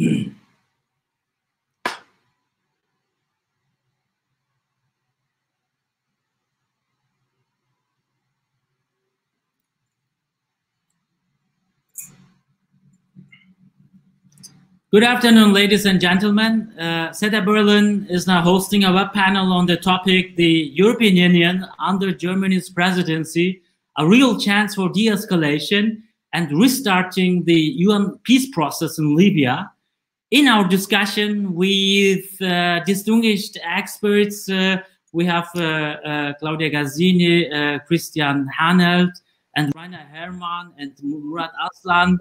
Good afternoon, ladies and gentlemen. SETA Berlin is now hosting a web panel on the topic, the European Union under Germany's presidency, a real chance for de-escalation and restarting the UN peace process in Libya. In our discussion with distinguished experts, we have Claudia Gazzini, Christian Hanna, and Reiner Herman, and Murat Aslan.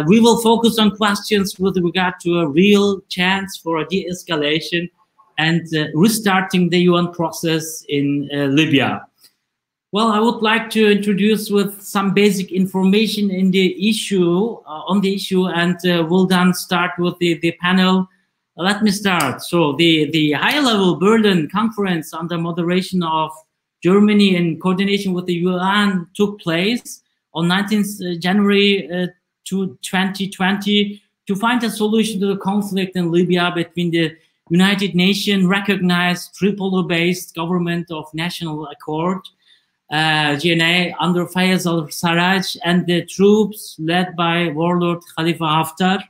We will focus on questions with regard to a real chance for a de-escalation and restarting the UN process in Libya. Well, I would like to introduce with some basic information in the issue, and we'll then start with the panel. Let me start. So the high-level Berlin conference under moderation of Germany in coordination with the UN took place on 19th January 2020 to find a solution to the conflict in Libya between the United Nations recognized Tripoli-based government of national accord, GNA, under Fayez al-Sarraj, and the troops led by warlord Khalifa Haftar.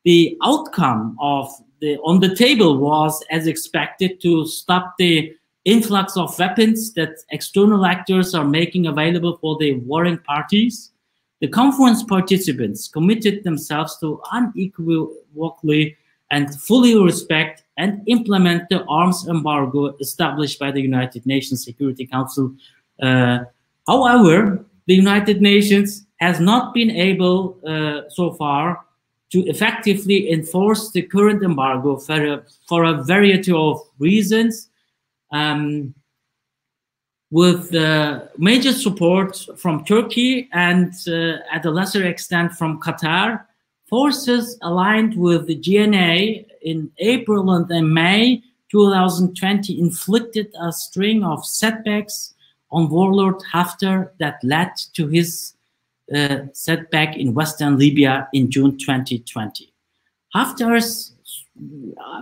The outcome on the table was, as expected, to stop the influx of weapons that external actors are making available for the warring parties. The conference participants committed themselves to unequivocally and fully respect and implement the arms embargo established by the United Nations Security Council. However, the United Nations has not been able so far to effectively enforce the current embargo for a variety of reasons. With major support from Turkey and at a lesser extent from Qatar, forces aligned with the GNA in April and in May 2020 inflicted a string of setbacks on warlord Haftar that led to his setback in Western Libya in June 2020. Haftar's,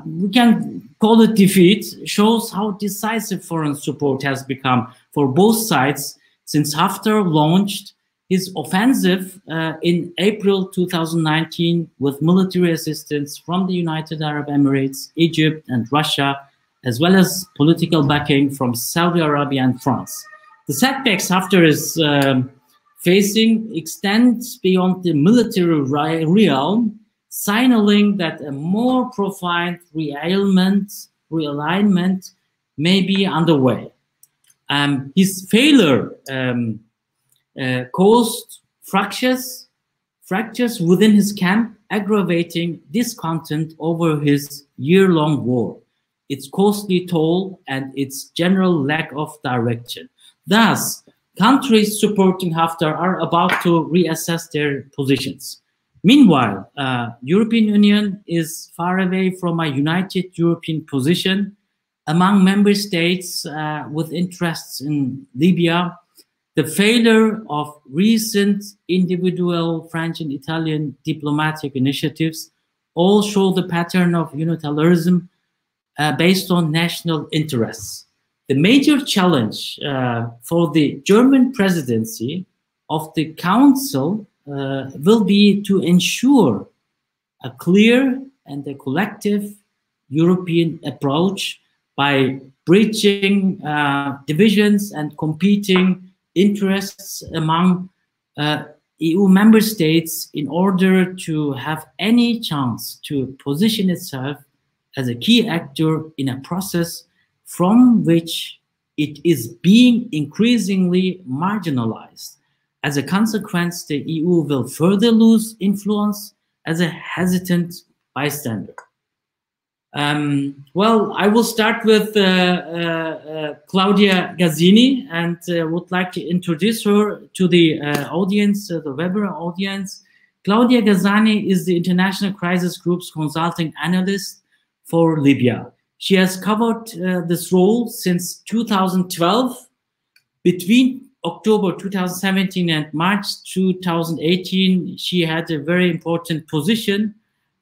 we can call it defeat, shows how decisive foreign support has become for both sides since Haftar launched his offensive in April 2019 with military assistance from the United Arab Emirates, Egypt, and Russia, as well as political backing from Saudi Arabia and France. The setbacks Haftar is facing extends beyond the military realm, signaling that a more profound realignment may be underway. His failure caused fractures within his camp, aggravating discontent over his year-long war, its costly toll, and its general lack of direction. Thus, countries supporting Haftar are about to reassess their positions. Meanwhile, European Union is far away from a united European position among member states with interests in Libya. The failure of recent individual French and Italian diplomatic initiatives all show the pattern of unilateralism based on national interests. The major challenge for the German presidency of the Council will be to ensure a clear and a collective European approach by bridging divisions and competing interests among EU member states in order to have any chance to position itself as a key actor in a process from which it is being increasingly marginalized. As a consequence, the EU will further lose influence as a hesitant bystander. Well, I will start with Claudia Gazzini, and would like to introduce her to the audience, the Weber audience. Claudia Gazzini is the International Crisis Group's consulting analyst for Libya. She has covered this role since 2012. Between October 2017 and March 2018, she had a very important position.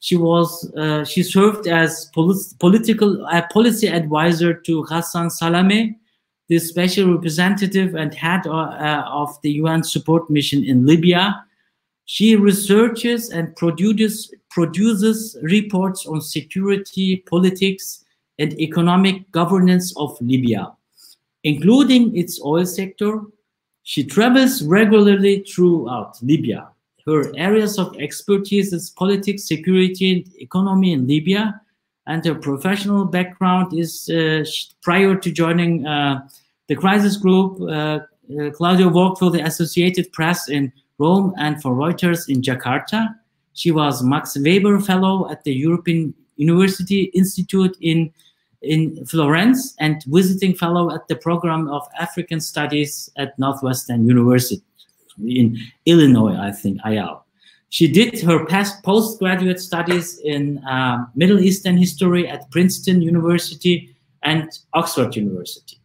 She served as policy advisor to Hassan Salameh, the special representative and head of the UN support mission in Libya. She researches and produces reports on security, politics, and economic governance of Libya, including its oil sector. She travels regularly throughout Libya. Her areas of expertise is politics, security, and economy in Libya, and her professional background is prior to joining the crisis group. Claudia worked for the Associated Press in Rome and for Reuters in Jakarta. She was Max Weber Fellow at the European University Institute in Florence and visiting fellow at the Program of African Studies at Northwestern University in Illinois, I think, IL. She did her postgraduate studies in Middle Eastern history at Princeton University and Oxford University.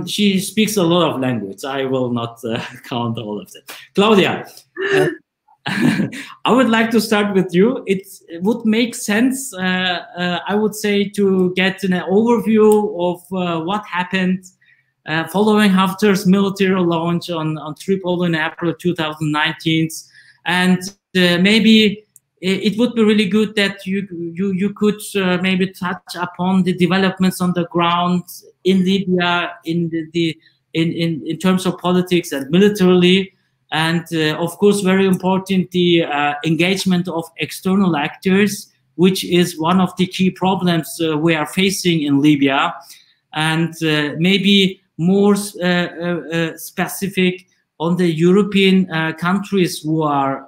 She speaks a lot of language. I will not count all of them. Claudia, I would like to start with you. It would make sense, I would say, to get an overview of what happened following Haftar's military launch on Tripoli in April 2019, and maybe it would be really good that you could maybe touch upon the developments on the ground in Libya in terms of politics and militarily, and of course very important the engagement of external actors, which is one of the key problems we are facing in Libya, and maybe more specific on the European countries who are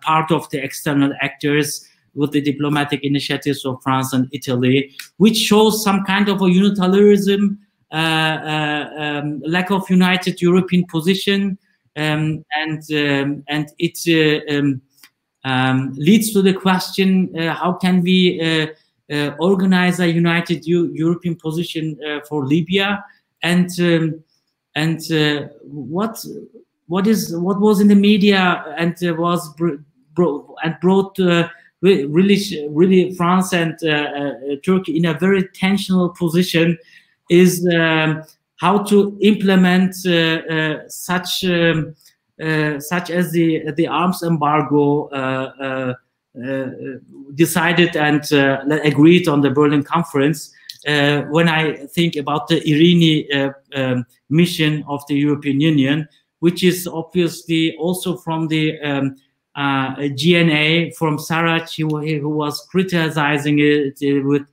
part of the external actors with the diplomatic initiatives of France and Italy, which shows some kind of a unilateralism, lack of united European position, and it leads to the question, how can we organize a united European position for Libya, and what was in the media and was brought really France and Turkey in a very tensional position is how to implement such as the arms embargo decided and agreed on the Berlin conference. When I think about the Irini mission of the European Union, which is obviously also from the GNA, from Sarraj, who was criticizing it with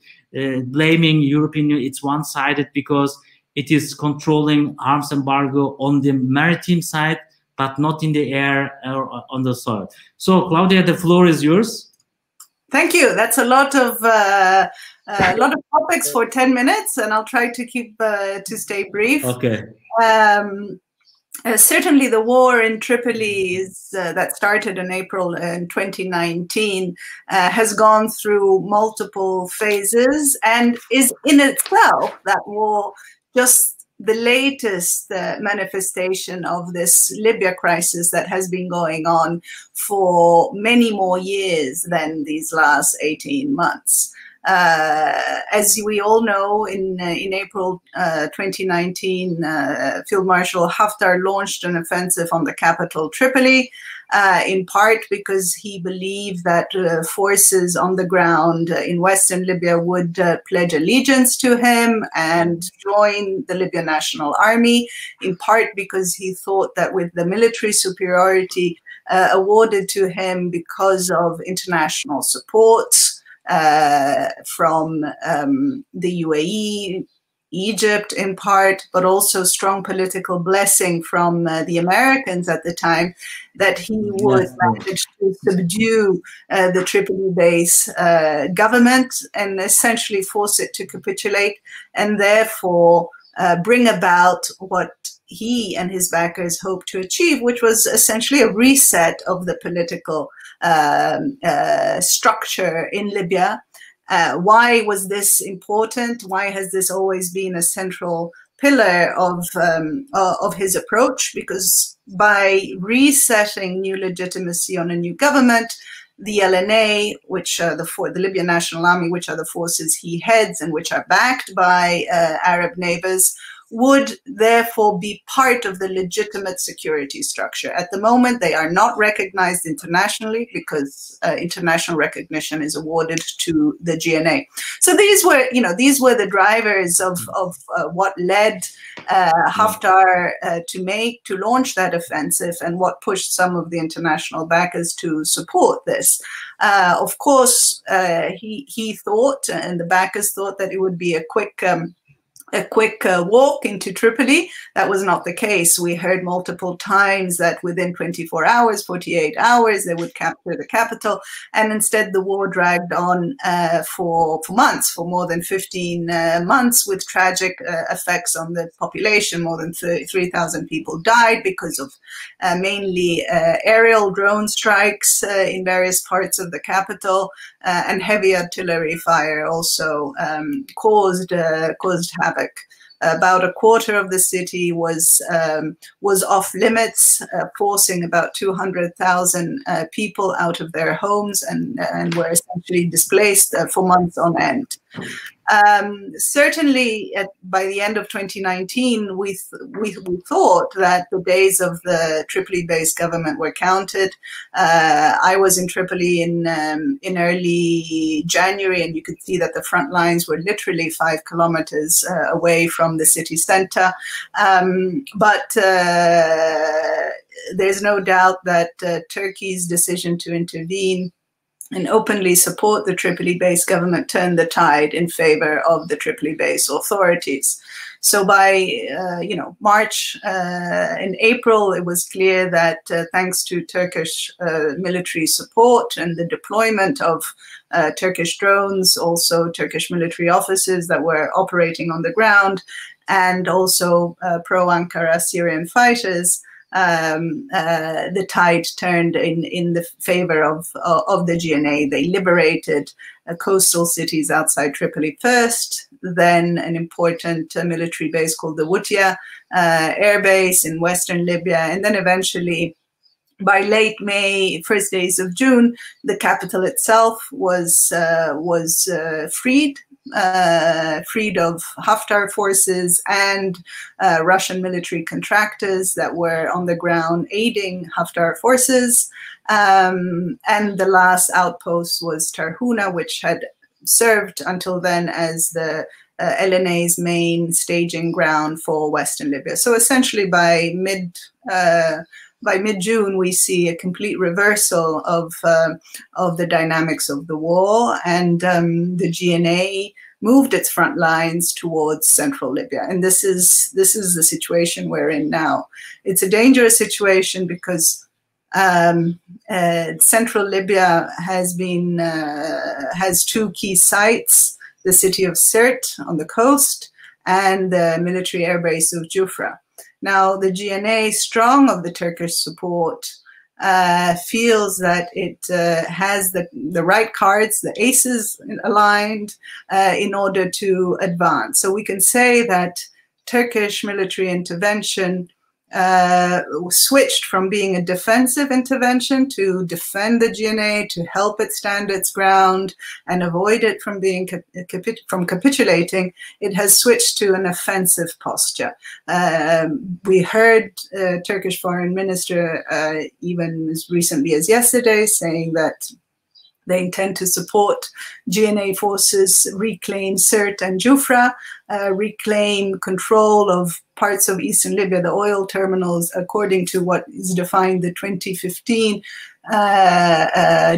blaming European Union, it's one-sided because it is controlling arms embargo on the maritime side, but not in the air or on the soil. So, Claudia, the floor is yours. Thank you. That's a lot of topics for 10 minutes, and I'll try to keep to stay brief. Okay. Certainly, the war in Tripoli that started in April in 2019 has gone through multiple phases and is in itself, that war, just the latest manifestation of this Libya crisis that has been going on for many more years than these last 18 months. As we all know, in April 2019, Field Marshal Haftar launched an offensive on the capital, Tripoli, in part because he believed that forces on the ground in Western Libya would pledge allegiance to him and join the Libyan National Army, in part because he thought that with the military superiority awarded to him because of international support, from the UAE, Egypt in part, but also strong political blessing from the Americans at the time, that he would manage to subdue the Tripoli-based government and essentially force it to capitulate, and therefore bring about what he and his backers hoped to achieve, which was essentially a reset of the political structure in Libya. Why was this important? Why has this always been a central pillar of his approach? Because by resetting new legitimacy on a new government, the LNA, which are the Libyan National Army, which are the forces he heads and which are backed by Arab neighbors, would therefore be part of the legitimate security structure. At the moment, they are not recognized internationally because international recognition is awarded to the GNA. So these were the drivers of what led Haftar to launch that offensive, and what pushed some of the international backers to support this. Of course, he thought, and the backers thought, that it would be a quick walk into Tripoli. That was not the case. We heard multiple times that within 24 hours, 48 hours, they would capture the capital. And instead, the war dragged on for months, for more than 15 months, with tragic effects on the population. More than 3,000 people died because of mainly aerial drone strikes in various parts of the capital, and heavy artillery fire also caused havoc. About a quarter of the city was off limits, forcing about 200,000 people out of their homes, and were essentially displaced for months on end. Certainly, by the end of 2019, we thought that the days of the Tripoli-based government were counted. I was in Tripoli in early January, and you could see that the front lines were literally 5 kilometers away from the city center. But there's no doubt that Turkey's decision to intervene and openly support the Tripoli-based government turned the tide in favor of the Tripoli-based authorities. So by March and April, it was clear that thanks to Turkish military support and the deployment of Turkish drones, also Turkish military officers that were operating on the ground, and also pro-Ankara Syrian fighters, the tide turned in the favor of the GNA. They liberated coastal cities outside Tripoli first, then an important military base called the Wutia air base in western Libya, and then eventually, by late May, first days of June, the capital itself was freed. Freed of Haftar forces and Russian military contractors that were on the ground aiding Haftar forces. And the last outpost was Tarhuna, which had served until then as the LNA's main staging ground for Western Libya. So essentially by mid-June, we see a complete reversal of the dynamics of the war, and the GNA moved its front lines towards central Libya. And this is the situation we're in now. It's a dangerous situation because central Libya has 2 key sites: the city of Sirte on the coast and the military airbase of Jufra. Now, the GNA, strong of the Turkish support, feels that it has the right cards, the aces aligned in order to advance. So we can say that Turkish military intervention switched from being a defensive intervention to defend the GNA, to help it stand its ground and avoid it from being capitulating. It has switched to an offensive posture. We heard Turkish Foreign Minister even as recently as yesterday saying that they intend to support GNA forces reclaim Sirte and Jufra, reclaim control of parts of eastern Libya, the oil terminals, according to what is defined the 2015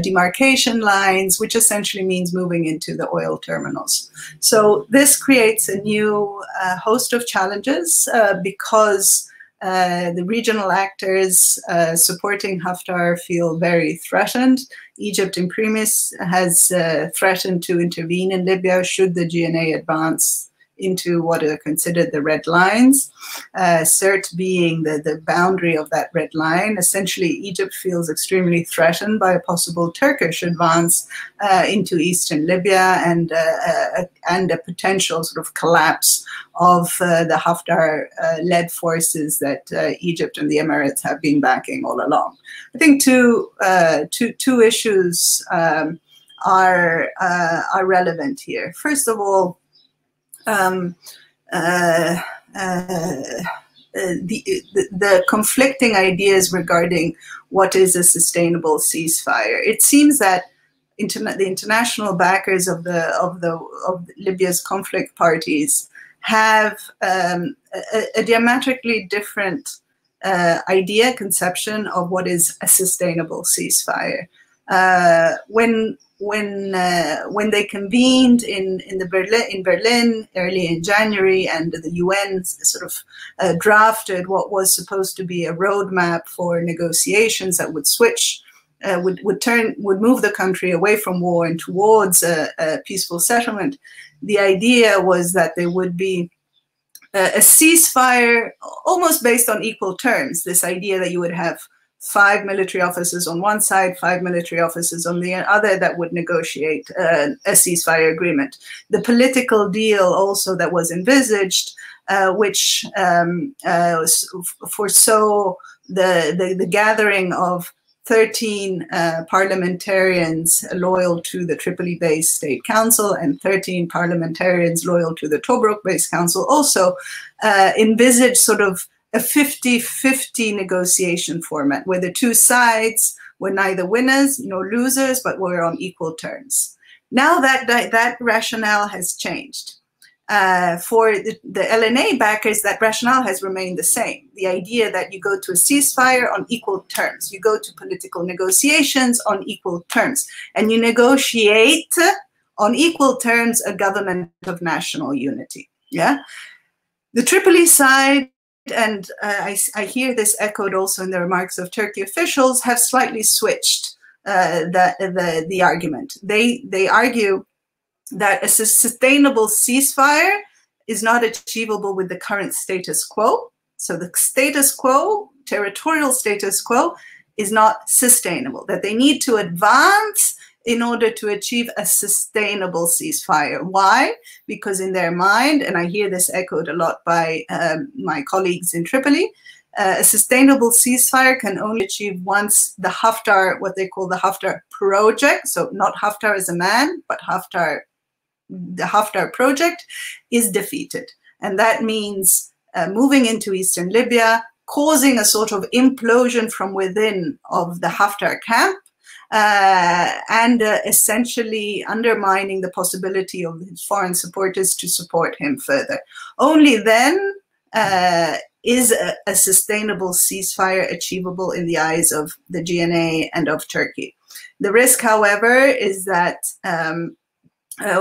demarcation lines, which essentially means moving into the oil terminals. So this creates a new host of challenges because the regional actors supporting Haftar feel very threatened. Egypt, in premise, has threatened to intervene in Libya should the GNA advance into what are considered the red lines, Sirte being the boundary of that red line. Essentially, Egypt feels extremely threatened by a possible Turkish advance into eastern Libya and a potential sort of collapse of the Haftar-led forces that Egypt and the Emirates have been backing all along. I think two issues are relevant here. First of all, the conflicting ideas regarding what is a sustainable ceasefire. It seems that the international backers of Libya's conflict parties have a diametrically different conception of what is a sustainable ceasefire. When they convened in Berlin early in January, and the UN sort of drafted what was supposed to be a roadmap for negotiations that would switch, would move the country away from war and towards a peaceful settlement. The idea was that there would be a ceasefire almost based on equal terms. This idea that you would have 5 military officers on one side, 5 military officers on the other, that would negotiate a ceasefire agreement. The political deal also that was envisaged, which foresaw the gathering of 13 parliamentarians loyal to the Tripoli-based State Council and 13 parliamentarians loyal to the Tobruk-based Council, also envisaged sort of a 50-50 negotiation format where the two sides were neither winners nor losers, but were on equal terms. Now that rationale has changed. For the LNA backers, that rationale has remained the same. The idea that you go to a ceasefire on equal terms, you go to political negotiations on equal terms, and you negotiate on equal terms a government of national unity. Yeah, the Tripoli side, and I hear this echoed also in the remarks of Turkey officials, have slightly switched the argument. They argue that a sustainable ceasefire is not achievable with the current status quo. So the status quo, territorial status quo, is not sustainable, that they need to advance in order to achieve a sustainable ceasefire. Why? Because in their mind, and I hear this echoed a lot by my colleagues in Tripoli, a sustainable ceasefire can only achieve once the Haftar, what they call the Haftar project, so not Haftar as a man, but the Haftar project, is defeated. And that means moving into eastern Libya, causing a sort of implosion from within of the Haftar camp, and essentially undermining the possibility of his foreign supporters to support him further. Only then is a sustainable ceasefire achievable in the eyes of the GNA and of Turkey. The risk, however, is that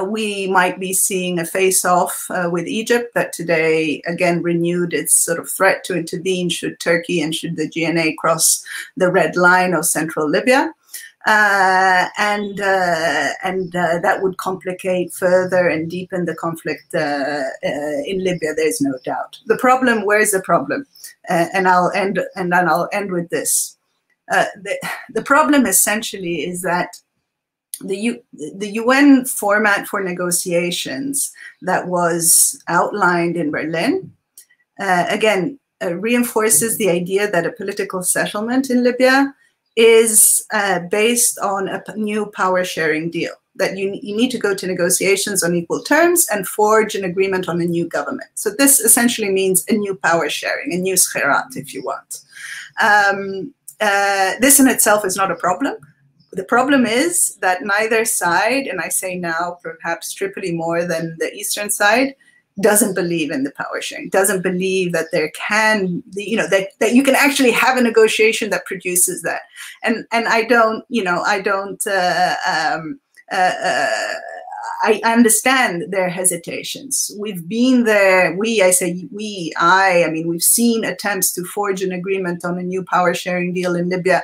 we might be seeing a face-off with Egypt that today again renewed its sort of threat to intervene should Turkey and should the GNA cross the red line of central Libya. And that would complicate further and deepen the conflict in Libya. There's no doubt. The problem, where is the problem? And then I'll end with this. The problem essentially is that the UN format for negotiations that was outlined in Berlin, again, reinforces the idea that a political settlement in Libya is based on a new power-sharing deal, that you need to go to negotiations on equal terms and forge an agreement on a new government. So this essentially means a new power-sharing, a new skhirat, if you want. This in itself is not a problem. The problem is that neither side, and I say now perhaps Tripoli more than the eastern side, doesn't believe in the power sharing, doesn't believe that there can, that you can actually have a negotiation that produces that. And I don't, I understand their hesitations. We've been there. I mean, we've seen attempts to forge an agreement on a new power sharing deal in Libya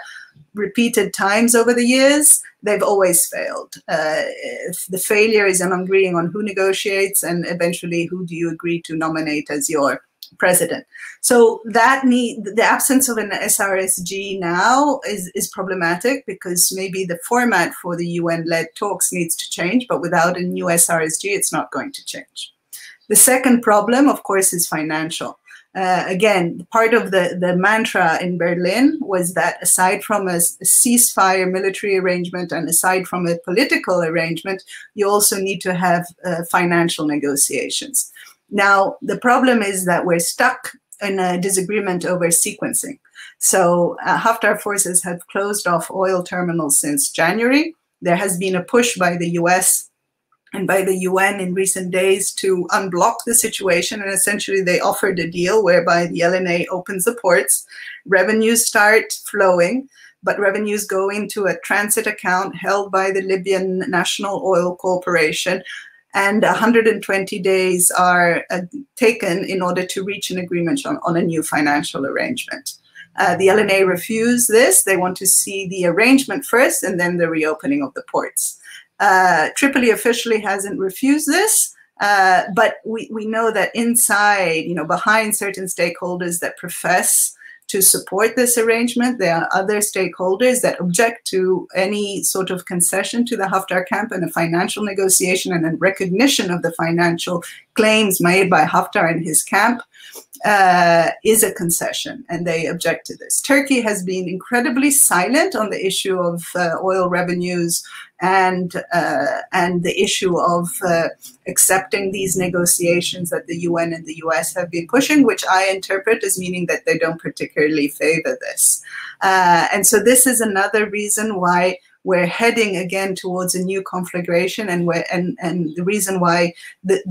repeated times over the years, they've always failed. The failure is in agreeing on who negotiates and eventually who do you agree to nominate as your president. So the absence of an SRSG now is problematic, because maybe the format for the UN-led talks needs to change, but without a new SRSG, it's not going to change. The second problem, of course, is financial. Again, part of the mantra in Berlin was that aside from a ceasefire military arrangement and aside from a political arrangement, you also need to have financial negotiations. Now, the problem is that we're stuck in a disagreement over sequencing. So Haftar forces have closed off oil terminals since January. There has been a push by the US and by the UN in recent days to unblock the situation. And essentially they offered a deal whereby the LNA opens the ports, revenues start flowing, but revenues go into a transit account held by the Libyan National Oil Corporation. And 120 days are taken in order to reach an agreement on a new financial arrangement. The LNA refused this. They want to see the arrangement first and then the reopening of the ports. Tripoli officially hasn't refused this, but we know that inside, behind certain stakeholders that profess to support this arrangement, there are other stakeholders that object to any sort of concession to the Haftar camp, and a financial negotiation and a recognition of the financial claims made by Haftar and his camp is a concession, and they object to this. Turkey has been incredibly silent on the issue of oil revenues and the issue of accepting these negotiations that the UN and the US have been pushing, which I interpret as meaning that they don't particularly favor this. And so this is another reason why we're heading again towards a new conflagration, and the reason why there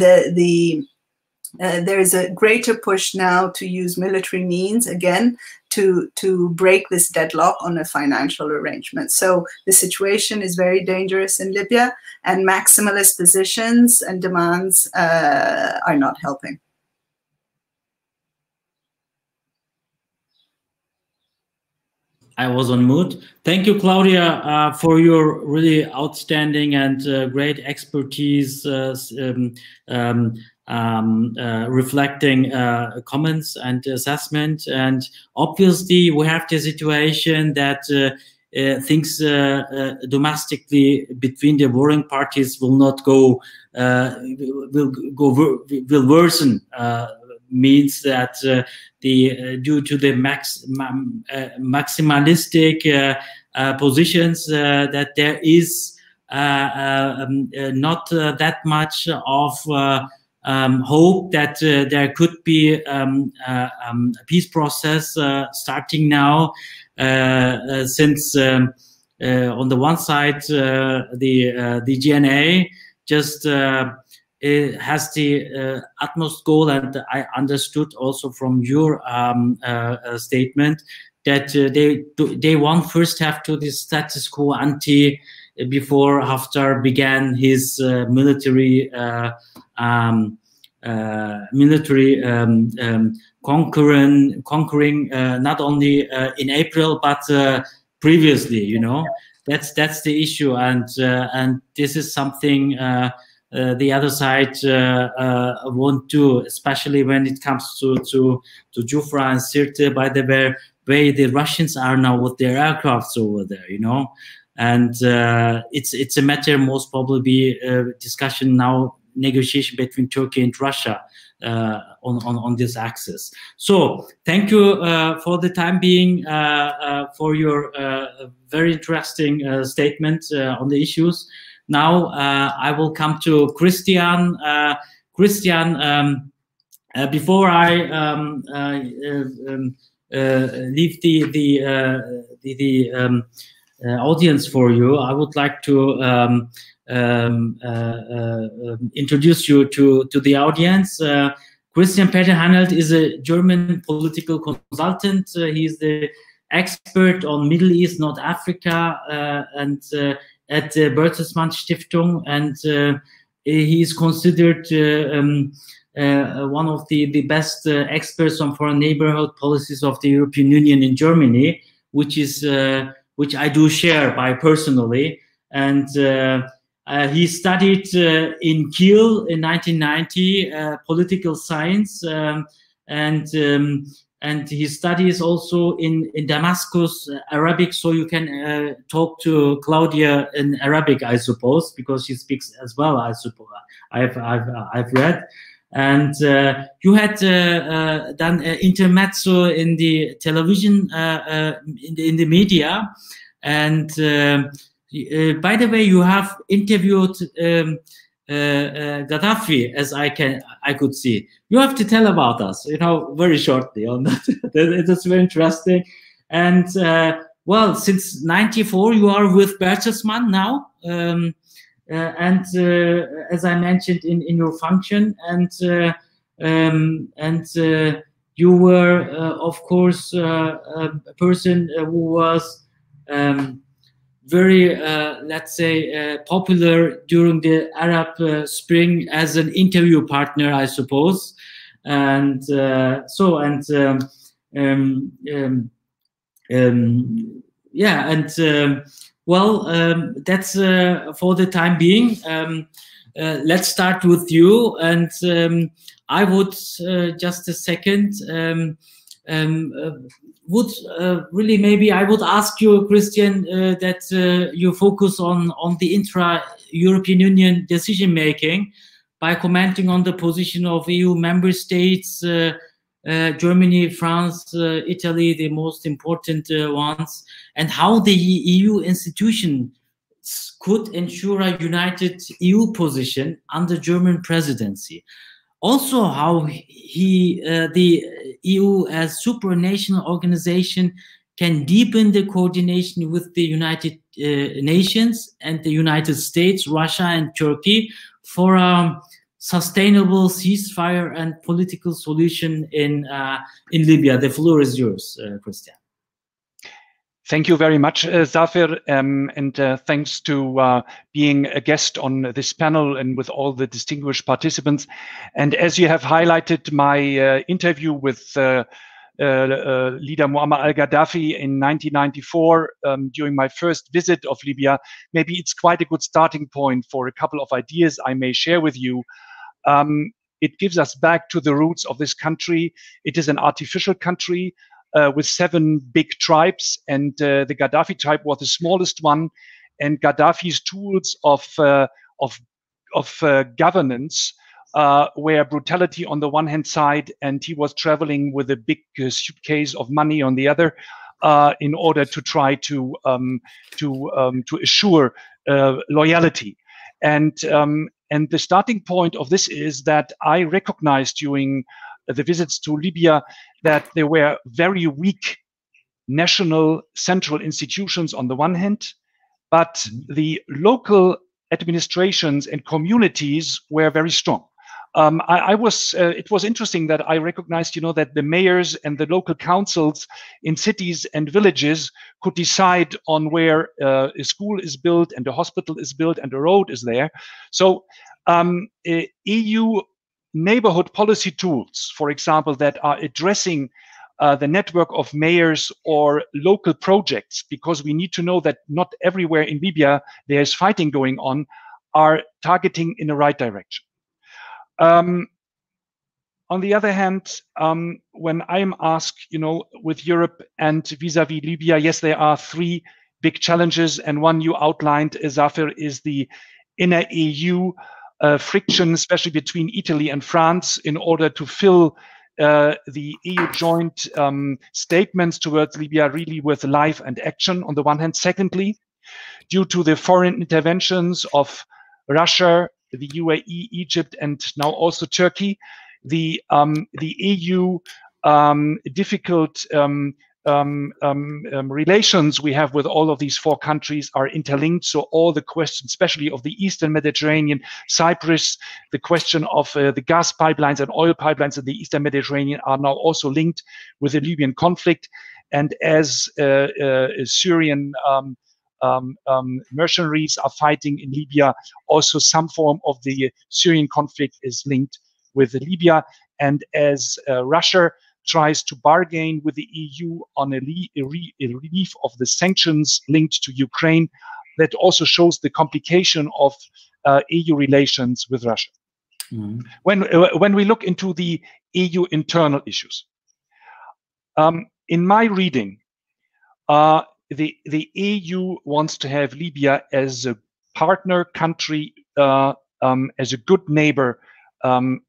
is a greater push now to use military means again to break this deadlock on a financial arrangement. So the situation is very dangerous in Libya, and maximalist positions and demands are not helping. I was on mute. Thank you, Claudia, for your really outstanding and great expertise reflecting comments and assessment. And obviously, we have the situation that things domestically between the warring parties will not go, will worsen. Means that due to the maximalistic positions, that there is not that much of hope that there could be a peace process starting now, since on the one side the GNA just it has the utmost goal, and I understood also from your statement that they want first have to the status quo ante before Haftar began his military conquering not only in April but previously. That's the issue, and this is something the other side won't do, especially when it comes to Jufra and Sirte. By the way, the Russians are now with their aircrafts over there, and it's a matter most probably discussion now, negotiation between Turkey and Russia on this axis. So thank you for the time being for your very interesting statement on the issues. Now I will come to Christian. Christian, before I leave the audience for you, I would like to introduce you to the audience. Christian Peter Hannelt is a German political consultant. He is the expert on Middle East, North Africa, and at the Bertelsmann Stiftung, and he is considered one of the best experts on foreign neighborhood policies of the European Union in Germany, which is which I do share by personally. And he studied in Kiel in 1990 political science, and he studies also in Damascus Arabic. So you can talk to Claudia in Arabic, I suppose, because she speaks as well. I suppose I've read. And you had done intermezzo in the television, in the media, and by the way, you have interviewed Gaddafi, as I could see. You have to tell about us, very shortly on that. It is very interesting. And well, since '94, you are with Bertelsmann now. And as I mentioned in your function, and you were of course a person who was very let's say popular during the Arab Spring as an interview partner, I suppose, and yeah, and well, that's for the time being. Let's start with you, and I would just a second would really maybe I would ask you, Christian, that you focus on the intra-European Union decision making by commenting on the position of EU member states, Germany, France, Italy, the most important ones, and how the EU institutions could ensure a united EU position under German presidency. Also, how the EU as supranational organization can deepen the coordination with the United Nations and the United States, Russia, and Turkey for sustainable ceasefire and political solution in Libya. The floor is yours, Christian. Thank you very much, Zafir, and thanks to being a guest on this panel and with all the distinguished participants. And as you have highlighted, my interview with leader Muammar al-Gaddafi in 1994 during my first visit of Libya, maybe it's quite a good starting point for a couple of ideas I may share with you. It gives us back to the roots of this country. It is an artificial country with 7 big tribes, and the Gaddafi tribe was the smallest one. And Gaddafi's tools of governance were brutality on the one hand side, and he was traveling with a big suitcase of money on the other, in order to try to assure loyalty. And the starting point of this is that I recognized during the visits to Libya that there were very weak national central institutions on the one hand, but the local administrations and communities were very strong. It was interesting that I recognized, that the mayors and the local councils in cities and villages could decide on where a school is built and a hospital is built and a road is there. So EU neighborhood policy tools, for example, that are addressing the network of mayors or local projects, because we need to know that not everywhere in Libya there is fighting going on, are targeting in the right direction. On the other hand, when I'm asked, with Europe and vis-a-vis Libya, yes, there are 3 big challenges, and one you outlined, Zafir, is the inner EU friction, especially between Italy and France, in order to fill the EU joint statements towards Libya really with life and action on the one hand. Secondly, due to the foreign interventions of Russia, the UAE, Egypt, and now also Turkey, the EU difficult relations we have with all of these 4 countries are interlinked. So all the questions, especially of the Eastern Mediterranean, Cyprus, the question of the gas pipelines and oil pipelines in the Eastern Mediterranean are now also linked with the Libyan conflict. And as Syrian mercenaries are fighting in Libya, also some form of the Syrian conflict is linked with Libya. And as Russia tries to bargain with the EU on a relief of the sanctions linked to Ukraine. That also shows the complication of EU relations with Russia. Mm-hmm. When we look into the EU internal issues, in my reading, the EU wants to have Libya as a partner country, as a good neighbor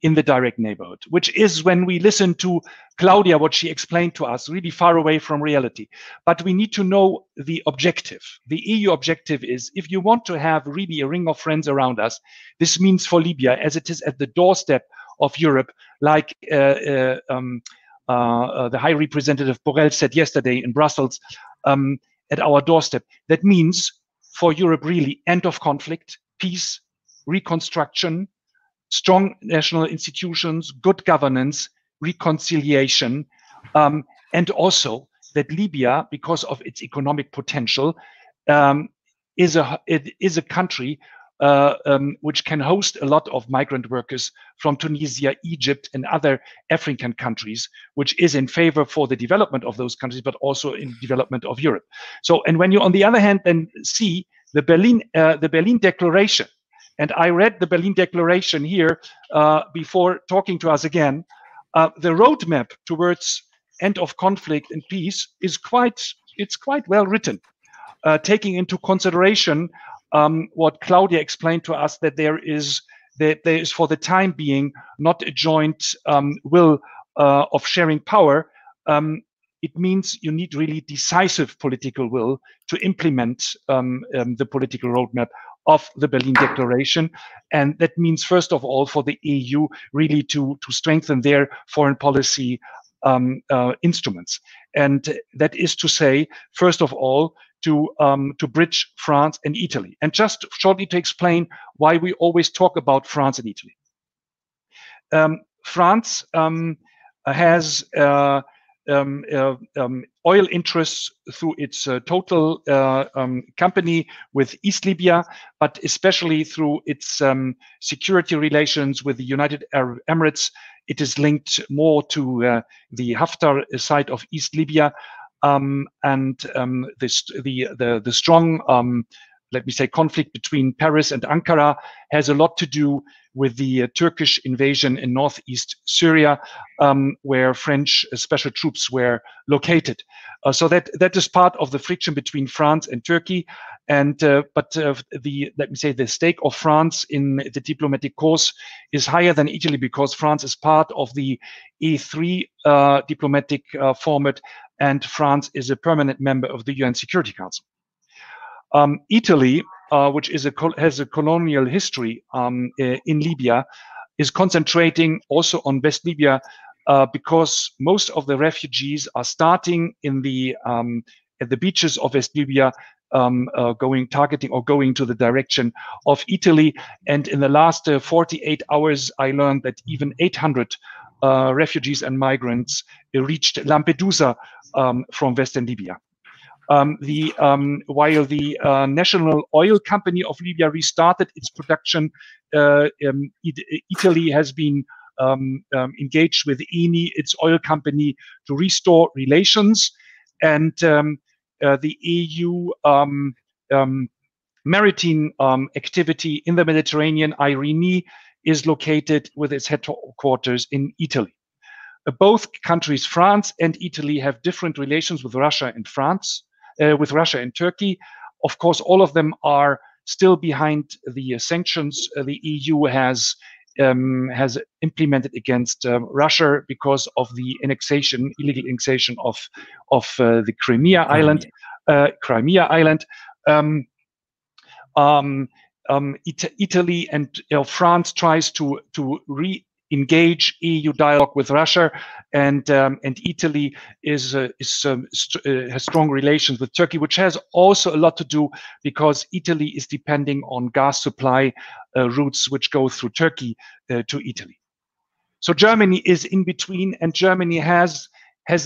in the direct neighborhood, which is, when we listen to Claudia, what she explained to us, really far away from reality. But we need to know the objective. The EU objective is, if you want to have really a ring of friends around us, this means for Libya, as it is at the doorstep of Europe, like the High Representative Borrell said yesterday in Brussels, at our doorstep. That means for Europe really end of conflict, peace, reconstruction, strong national institutions, good governance, reconciliation, and also that Libya, because of its economic potential, is a country which can host a lot of migrant workers from Tunisia, Egypt, and other African countries, which is in favor for the development of those countries, but also in development of Europe. So, and when you, on the other hand, then see the Berlin Declaration, and I read the Berlin Declaration here before talking to us again, the roadmap towards end of conflict and peace is quite well written, taking into consideration what Claudia explained to us, that there is for the time being not a joint will of sharing power. It means you need really decisive political will to implement the political roadmap of the Berlin Declaration. And that means, first of all, for the EU really to strengthen their foreign policy instruments. And that is to say, first of all, to bridge France and Italy. And just shortly to explain why we always talk about France and Italy. France has oil interests through its total company with East Libya, but especially through its security relations with the United Arab Emirates. It is linked more to the Haftar side of East Libya, and the strong, let me say, conflict between Paris and Ankara has a lot to do with the Turkish invasion in northeast Syria, where French special troops were located. So that is part of the friction between France and Turkey. And let me say, the stake of France in the diplomatic course is higher than Italy, because France is part of the E3 diplomatic format, and France is a permanent member of the UN Security Council. Italy, which has a colonial history in Libya, is concentrating also on West Libya because most of the refugees are starting in at the beaches of West Libya, going to the direction of Italy. And in the last 48 hours, I learned that even 800 refugees and migrants reached Lampedusa from Western Libya. While the National Oil Company of Libya restarted its production, Italy has been engaged with Eni, its oil company, to restore relations. And the EU maritime activity in the Mediterranean, IRINI, is located with its headquarters in Italy. Both countries, France and Italy, have different relations with Russia and Turkey. Of course, all of them are still behind the sanctions the EU has implemented against Russia because of the illegal annexation of the Crimea Island. Italy and France tries to re-engage EU dialogue with Russia, and Italy has strong relations with Turkey, which has also a lot to do because Italy is depending on gas supply routes which go through Turkey to Italy. So Germany is in between, and Germany has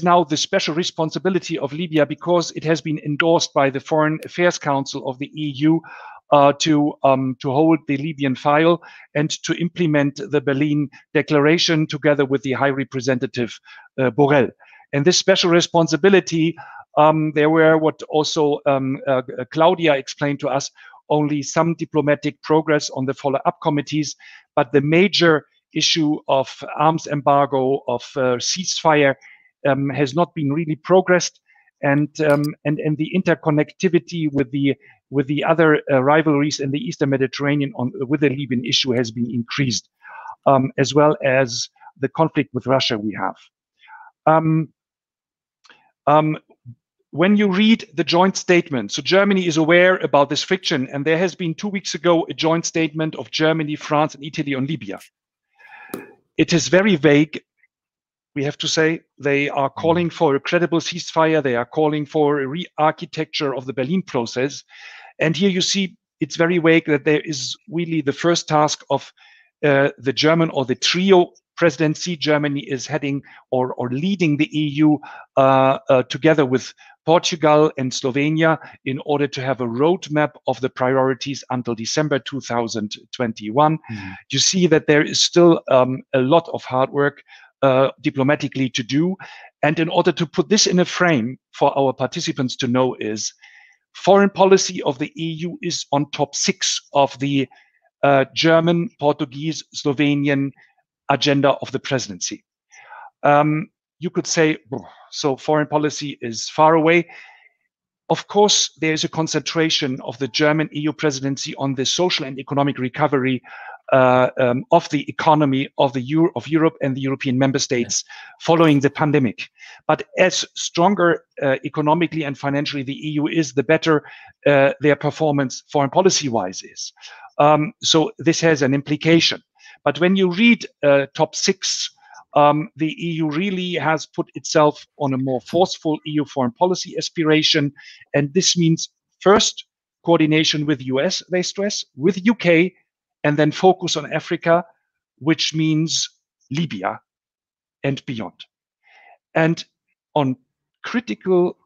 now the special responsibility of Libya because it has been endorsed by the Foreign Affairs Council of the EU to hold the Libyan file and to implement the Berlin Declaration together with the High Representative Borrell. And this special responsibility, there were what also Claudia explained to us, only some diplomatic progress on the follow-up committees, but the major issue of arms embargo, of ceasefire, has not been really progressed, and the interconnectivity with the other rivalries in the Eastern Mediterranean with the Libyan issue has been increased, as well as the conflict with Russia we have. When you read the joint statement, so Germany is aware about this friction, and there has been 2 weeks ago a joint statement of Germany, France, and Italy on Libya. It is very vague, we have to say. They are calling for a credible ceasefire. They are calling for a re-architecture of the Berlin process. And here you see it's very vague that there is really the first task of the German or the trio presidency. Germany is heading or leading the EU together with Portugal and Slovenia in order to have a roadmap of the priorities until December 2021. You see that there is still a lot of hard work diplomatically to do. And in order to put this in a frame for our participants to know is foreign policy of the EU is on top 6 of the German, Portuguese, Slovenian agenda of the presidency. You could say, so foreign policy is far away. Of course, there is a concentration of the German EU presidency on the social and economic recovery of the economy of Europe and the European member states following the pandemic. But as stronger economically and financially the EU is, the better their performance foreign policy-wise is. So this has an implication. But when you read top 6, the EU really has put itself on a more forceful EU foreign policy aspiration. And this means first, coordination with US, they stress, with UK, and then focus on Africa, which means Libya and beyond. And on critical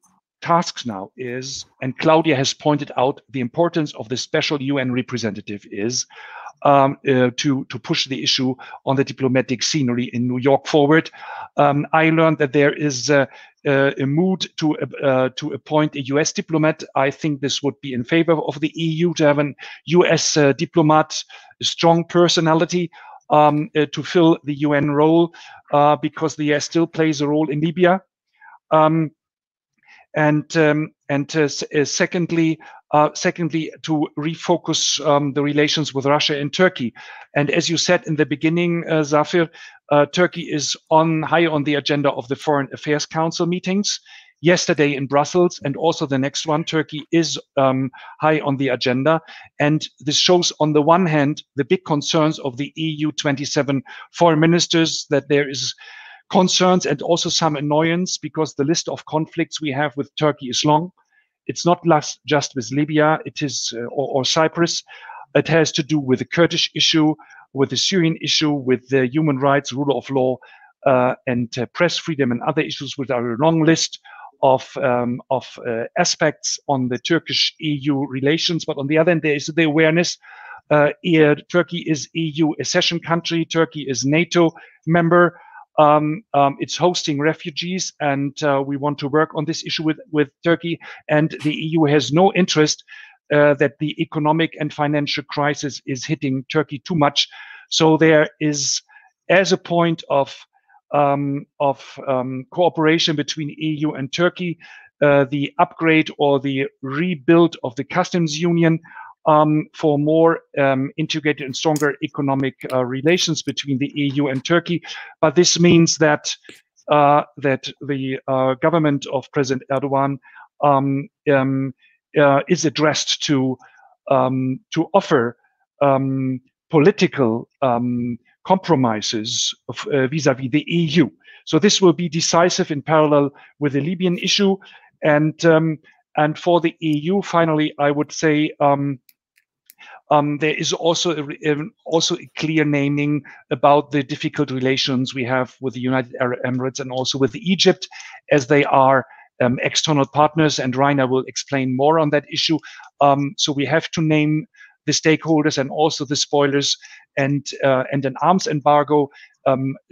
tasks now is, and Claudia has pointed out the importance of the special UN representative is, to push the issue on the diplomatic scenery in New York forward. I learned that there is a mood to appoint a US diplomat. I think this would be in favor of the EU to have an US diplomat, a strong personality to fill the UN role, because the US still plays a role in Libya. Secondly, to refocus the relations with Russia and Turkey. And as you said in the beginning, Zafir, Turkey is high on the agenda of the Foreign Affairs Council meetings. Yesterday in Brussels, and also the next one, Turkey is high on the agenda. And this shows, on the one hand, the big concerns of the EU 27 foreign ministers, that there is concerns and also some annoyance because the list of conflicts we have with Turkey is long. It's not just with Libya, it is or Cyprus. It has to do with the Kurdish issue, with the Syrian issue, with the human rights, rule of law, and press freedom, and other issues, with a long list of aspects on the Turkish-EU relations. But on the other hand, there is the awareness. Turkey is EU accession country. Turkey is NATO member. It's hosting refugees, and we want to work on this issue with Turkey. And the EU has no interest that the economic and financial crisis is hitting Turkey too much. So there is, as a point of cooperation between EU and Turkey, the upgrade or the rebuild of the customs union for more integrated and stronger economic relations between the EU and Turkey. But this means that the government of President Erdogan is addressed to offer political compromises vis-à-vis the EU. So this will be decisive in parallel with the Libyan issue. And for the EU, finally, I would say there is also a clear naming about the difficult relations we have with the United Arab Emirates and also with Egypt, as they are external partners, and Reiner will explain more on that issue. So we have to name the stakeholders and also the spoilers, and an arms embargo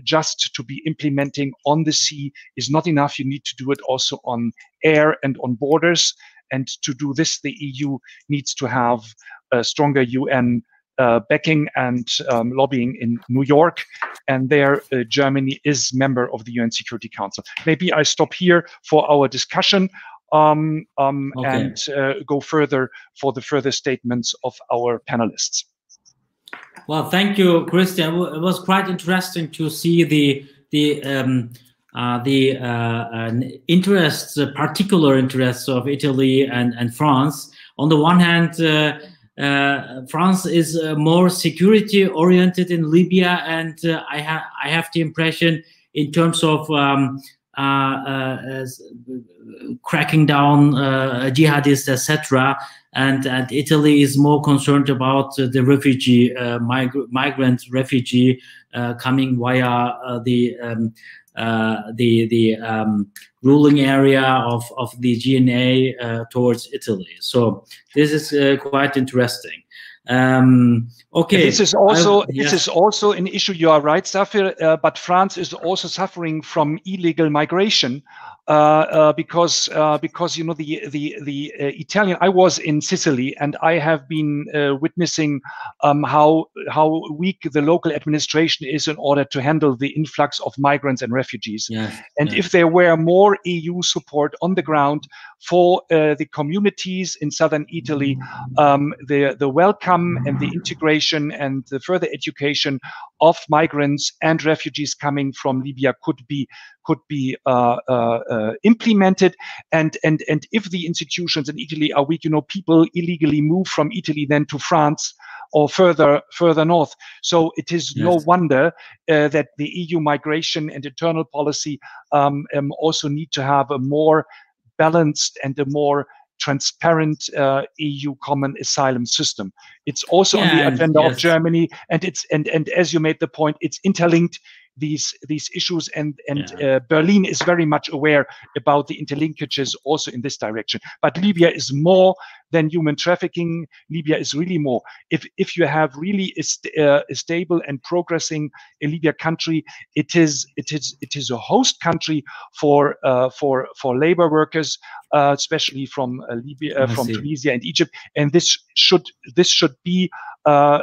just to be implementing on the sea is not enough. You need to do it also on air and on borders. And to do this, the EU needs to have a stronger UN backing and lobbying in New York. And there, Germany is member of the UN Security Council. Maybe I stop here for our discussion. And go further for the further statements of our panelists. Well, thank you, Christian. It was quite interesting to see the interests, particular interests of Italy and France. On the one hand, France is more security oriented in Libya, and I have the impression in terms of cracking down jihadists, etc. And Italy is more concerned about the refugee, migrant refugee coming via the ruling area of the GNA towards Italy. So this is quite interesting. Okay. This is also an issue. You are right, Safir. But France is also suffering from illegal migration because you know the Italian. I was in Sicily, and I have been witnessing how weak the local administration is in order to handle the influx of migrants and refugees. Yes, and if there were more EU support on the ground for the communities in southern Italy, the welcome and the integration and the further education of migrants and refugees coming from Libya could be implemented, and if the institutions in Italy are weak, you know, people illegally move from Italy then to France or further north. So it is no wonder that the EU migration and internal policy also need to have a more balanced and a more transparent EU common asylum system. It's also on the agenda of Germany, and as you made the point, it's interlinked, these issues, and Berlin is very much aware about the interlinkages also in this direction. But Libya is more than human trafficking. Libya is really more. If you have really a stable and progressing Libya country, it is a host country for labor workers, especially from Libya, from Tunisia and Egypt, and this should be a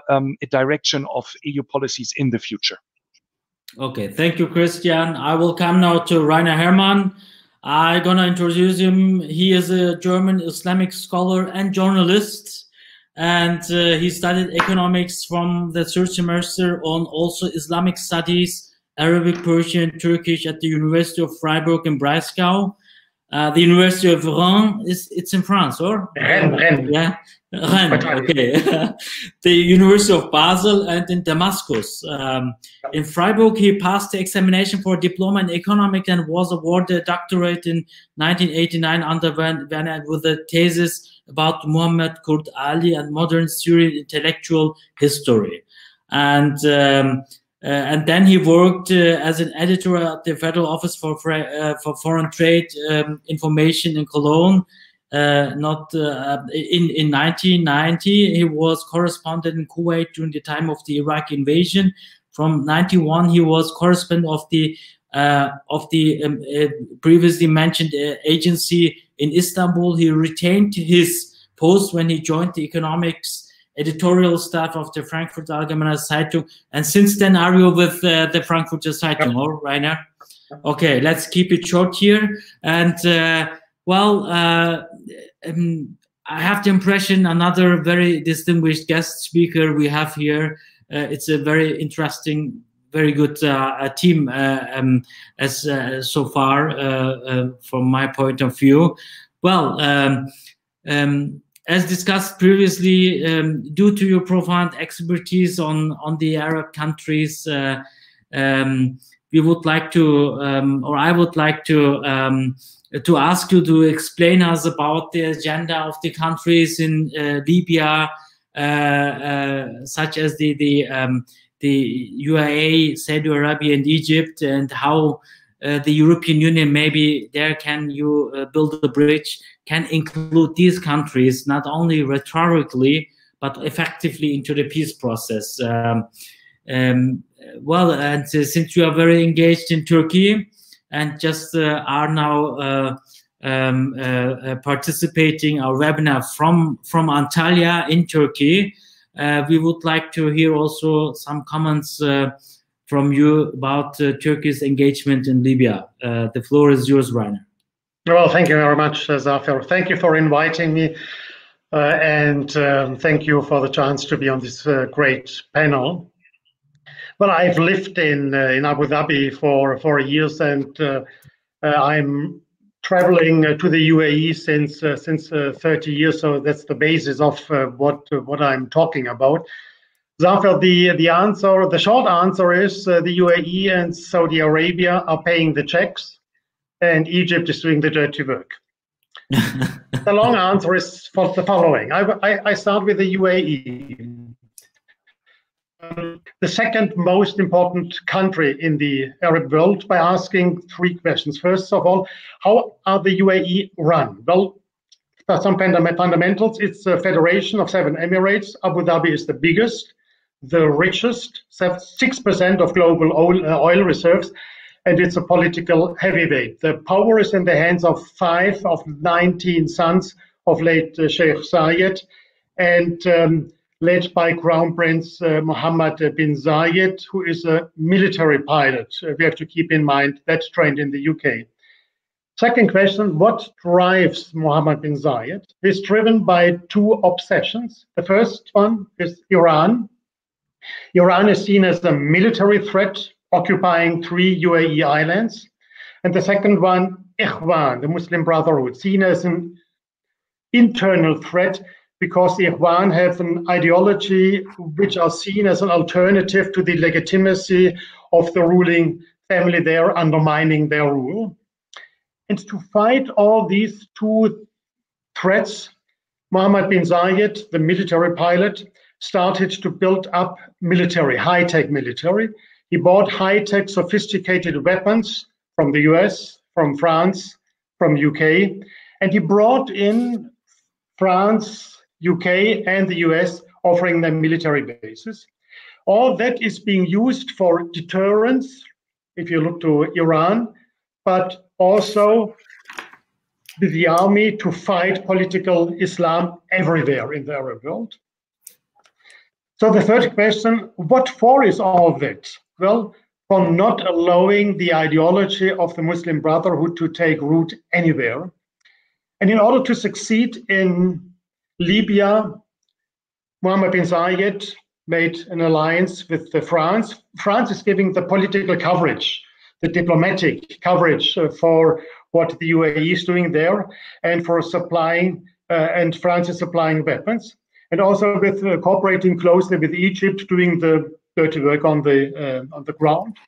direction of EU policies in the future. Okay, thank you, Christian. I will come now to Reiner Herman. I'm gonna introduce him. He is a German Islamic scholar and journalist, and he studied economics from the third semester on also Islamic studies, Arabic, Persian, Turkish at the University of Freiburg in Breisgau. The University of Rennes, it's in France, or? Rennes. Yeah, Rennes, okay. The University of Basel and in Damascus. In Freiburg, he passed the examination for a diploma in economics and was awarded a doctorate in 1989 under Werner with a thesis about Muhammad Kurd Ali and modern Syrian intellectual history. And then he worked as an editor at the Federal Office for Foreign Trade Information in Cologne. In 1990, he was correspondent in Kuwait during the time of the Iraq invasion. From 91, he was correspondent of the previously mentioned agency in Istanbul. He retained his post when he joined the economics editorial staff of the Frankfurter Allgemeine Zeitung, and since then are you with the Frankfurter Zeitung, or Reiner? Okay, let's keep it short here. And I have the impression another very distinguished guest speaker we have here. It's a very interesting, very good team so far from my point of view. Well. As discussed previously, due to your profound expertise on the Arab countries, we would like to, or I would like to ask you to explain us about the agenda of the countries in Libya, such as the UAE, Saudi Arabia, and Egypt, and how the European Union, maybe there can you build a bridge, can include these countries not only rhetorically but effectively into the peace process. Well, and since you are very engaged in Turkey and just are now participating our webinar from Antalya in Turkey, we would like to hear also some comments from you about Turkey's engagement in Libya. The floor is yours, Reiner. Well, thank you very much, Zafir. Thank you for inviting me, and thank you for the chance to be on this great panel. Well, I've lived in Abu Dhabi for 4 years, and I'm traveling to the UAE since 30 years. So that's the basis of what I'm talking about. Zafir, the short answer is the UAE and Saudi Arabia are paying the checks, and Egypt is doing the dirty work. The long answer is for the following. I start with the UAE. The second most important country in the Arab world, by asking 3 questions. First of all, how are the UAE run? Well, there are some fundamentals. It's a federation of 7 emirates. Abu Dhabi is the biggest, the richest, 6% of global oil reserves, and it's a political heavyweight. The power is in the hands of 5 of 19 sons of late Sheikh Zayed, and led by Crown Prince Mohammed bin Zayed, who is a military pilot. We have to keep in mind that's trained in the UK. Second question, what drives Mohammed bin Zayed? He's driven by 2 obsessions. The first one is Iran. Iran is seen as a military threat, occupying 3 UAE islands. And the second one, Ikhwan, the Muslim Brotherhood, seen as an internal threat because the Ikhwan have an ideology which are seen as an alternative to the legitimacy of the ruling family there, undermining their rule. And to fight all these 2 threats, Mohammed bin Zayed, the military pilot, started to build up military, high-tech military. He bought high-tech, sophisticated weapons from the US, from France, from UK, and he brought in France, UK, and the US, offering them military bases. All that is being used for deterrence, if you look to Iran, but also with the army to fight political Islam everywhere in the Arab world. So the third question, what for is all that? Well, for not allowing the ideology of the Muslim Brotherhood to take root anywhere. And in order to succeed in Libya, Mohammed bin Zayed made an alliance with France. France is giving the political coverage, the diplomatic coverage for what the UAE is doing there, and for supplying, and France is supplying weapons. And also with cooperating closely with Egypt, doing the dirty work on the ground.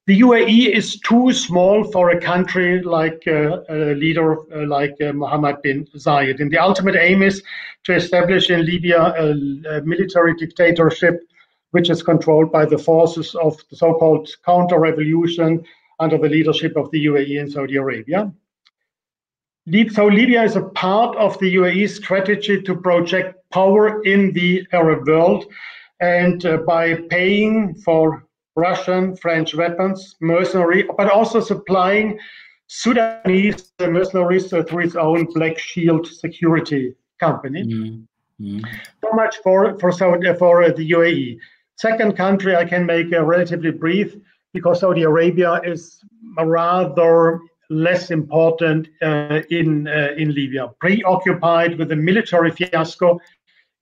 The UAE is too small for a country like a leader like Mohammed bin Zayed. And the ultimate aim is to establish in Libya a military dictatorship which is controlled by the forces of the so-called counter-revolution under the leadership of the UAE and Saudi Arabia. So Libya is a part of the UAE strategy to project power in the Arab world, and by paying for Russian, French weapons, mercenary, but also supplying Sudanese mercenaries through its own Black Shield security company. So much for the UAE. Second country I can make relatively brief, because Saudi Arabia is rather less important in Libya, preoccupied with the military fiasco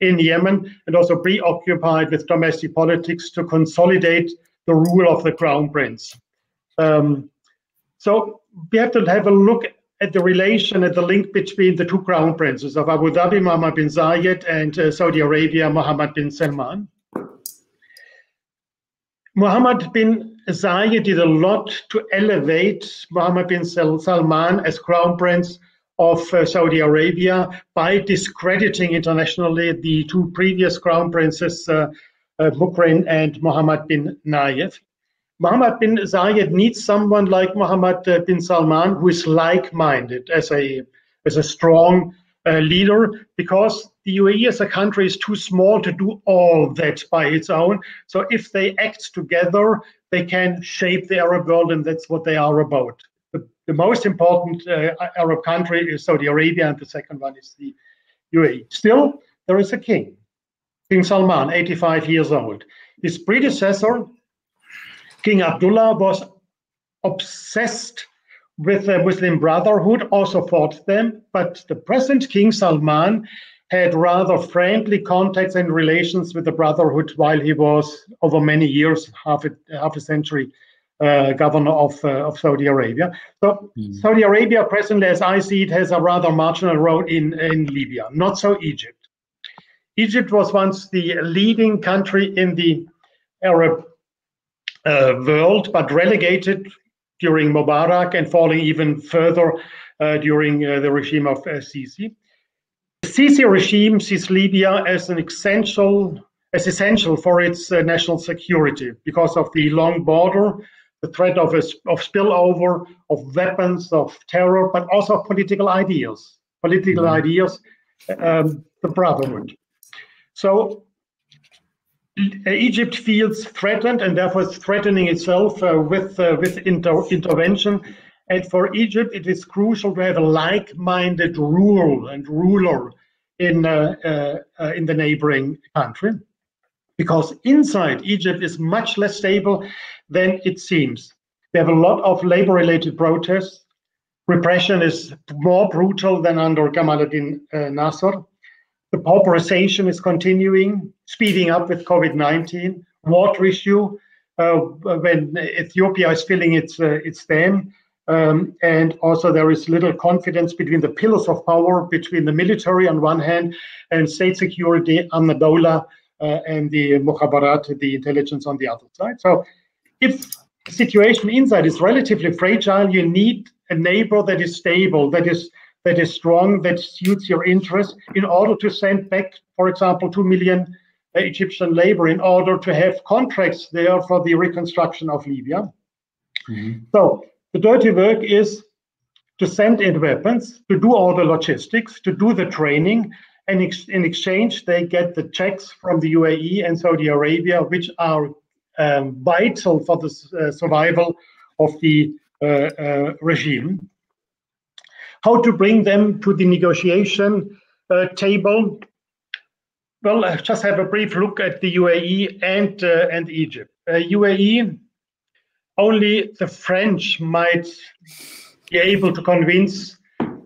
in Yemen, and also preoccupied with domestic politics to consolidate the rule of the crown prince. So we have to have a look at the relation, at the link between the 2 crown princes of Abu Dhabi, Mohammed bin Zayed, and Saudi Arabia, Mohammed bin Salman. Mohammed bin Zayed did a lot to elevate Mohammed bin Salman as crown prince of Saudi Arabia by discrediting internationally the 2 previous crown princes, Mukrin and Mohammed bin Nayef. Mohammed bin Zayed needs someone like Mohammed bin Salman, who is like-minded as a strong leader, because the UAE as a country is too small to do all that by its own. So if they act together, they can shape the Arab world, and that's what they are about. The most important Arab country is Saudi Arabia, and the second one is the UAE. Still, there is a king, King Salman, 85 years old. His predecessor, King Abdullah, was obsessed with the Muslim Brotherhood, also fought them, but the present King Salman had rather friendly contacts and relations with the Brotherhood while he was, over many years, half a century, governor of Saudi Arabia. So Saudi Arabia presently, as I see it, has a rather marginal role in Libya, not so Egypt. Egypt was once the leading country in the Arab world, but relegated during Mubarak and falling even further during the regime of Sisi. The Sisi regime sees Libya as essential for its national security because of the long border, the threat of spillover, of weapons, of terror, but also of political ideas. The Brotherhood. So Egypt feels threatened, and therefore is threatening itself with intervention. And for Egypt, it is crucial to have a like-minded ruler in the neighboring country, because inside Egypt is much less stable than it seems. They have a lot of labor-related protests. Repression is more brutal than under Gamal Abdel Nasser. The pauperization is continuing, speeding up with COVID-19. Water issue, when Ethiopia is filling its dam. And also there is little confidence between the pillars of power, between the military on one hand and state security, Amnadola, and the Mukhabarat, the intelligence on the other side. So if the situation inside is relatively fragile, you need a neighbor that is stable, that is strong, that suits your interests, in order to send back, for example, 2 million Egyptian labor, in order to have contracts there for the reconstruction of Libya. So the dirty work is to send in weapons, to do all the logistics, to do the training, and in exchange they get the checks from the UAE and Saudi Arabia, which are vital for the survival of the regime. How to bring them to the negotiation table? Well, let's just have a brief look at the UAE and Egypt. UAE, only the French might be able to convince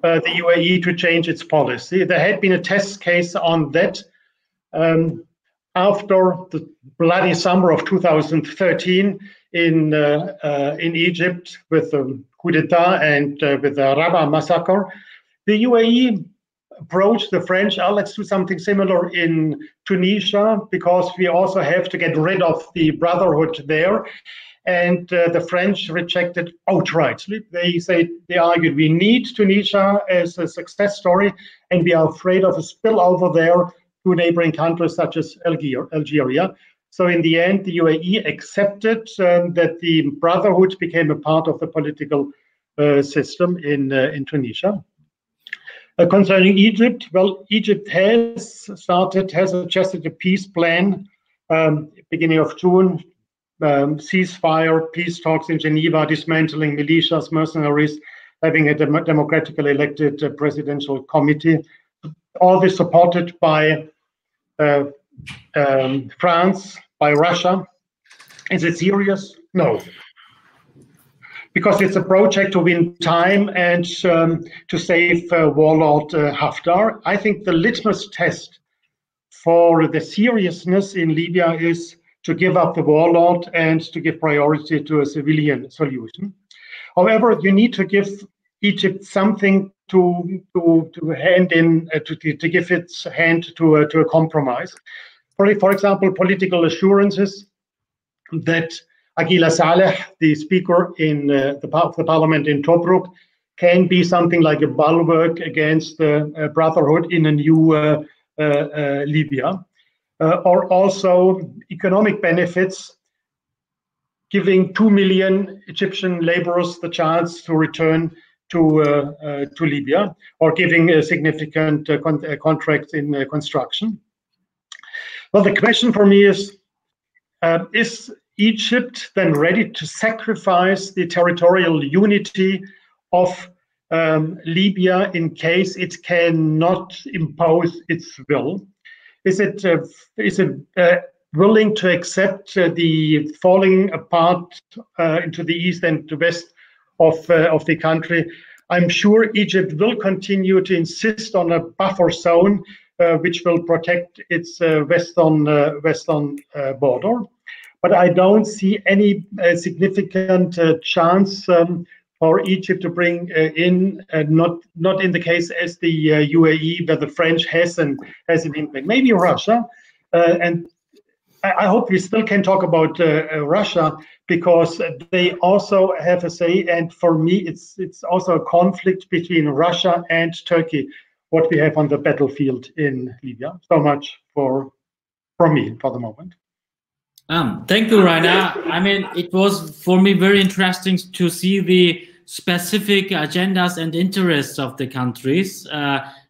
the UAE to change its policy. There had been a test case on that after the bloody summer of 2013 in Egypt with the coup d'etat and with the Rabaa massacre. The UAE approached the French, let's do something similar in Tunisia, because we also have to get rid of the Brotherhood there. And the French rejected outrightly. They argued, we need Tunisia as a success story, and we are afraid of a spillover there to neighboring countries such as Algeria. So in the end, the UAE accepted that the Brotherhood became a part of the political system in Tunisia. Concerning Egypt, well, Egypt has suggested a peace plan beginning of June, ceasefire, peace talks in Geneva, dismantling militias, mercenaries, having a democratically elected presidential committee. All this supported by France, by Russia. Is it serious? No. Because it's a project to win time and to save warlord Haftar. I think the litmus test for the seriousness in Libya is to give up the warlord and to give priority to a civilian solution. However, you need to give Egypt something to hand in, to give its hand to a compromise. For example, political assurances that Aguila Saleh, the speaker in the parliament in Tobruk, can be something like a bulwark against the Brotherhood in a new Libya. Or also economic benefits giving 2 million Egyptian laborers the chance to return to Libya, or giving significant contracts in construction. Well, the question for me is Egypt then ready to sacrifice the territorial unity of Libya in case it cannot impose its will? Is it willing to accept the falling apart into the east and the west of the country? I'm sure Egypt will continue to insist on a buffer zone which will protect its western border. But I don't see any significant chance for Egypt to bring in, not in the case as the UAE, where the French has an impact. Maybe Russia, and I hope we still can talk about Russia, because they also have a say. And for me, it's also a conflict between Russia and Turkey, what we have on the battlefield in Libya. So much from me for the moment. Thank you, Reiner. I mean, it was for me very interesting to see the specific agendas and interests of the countries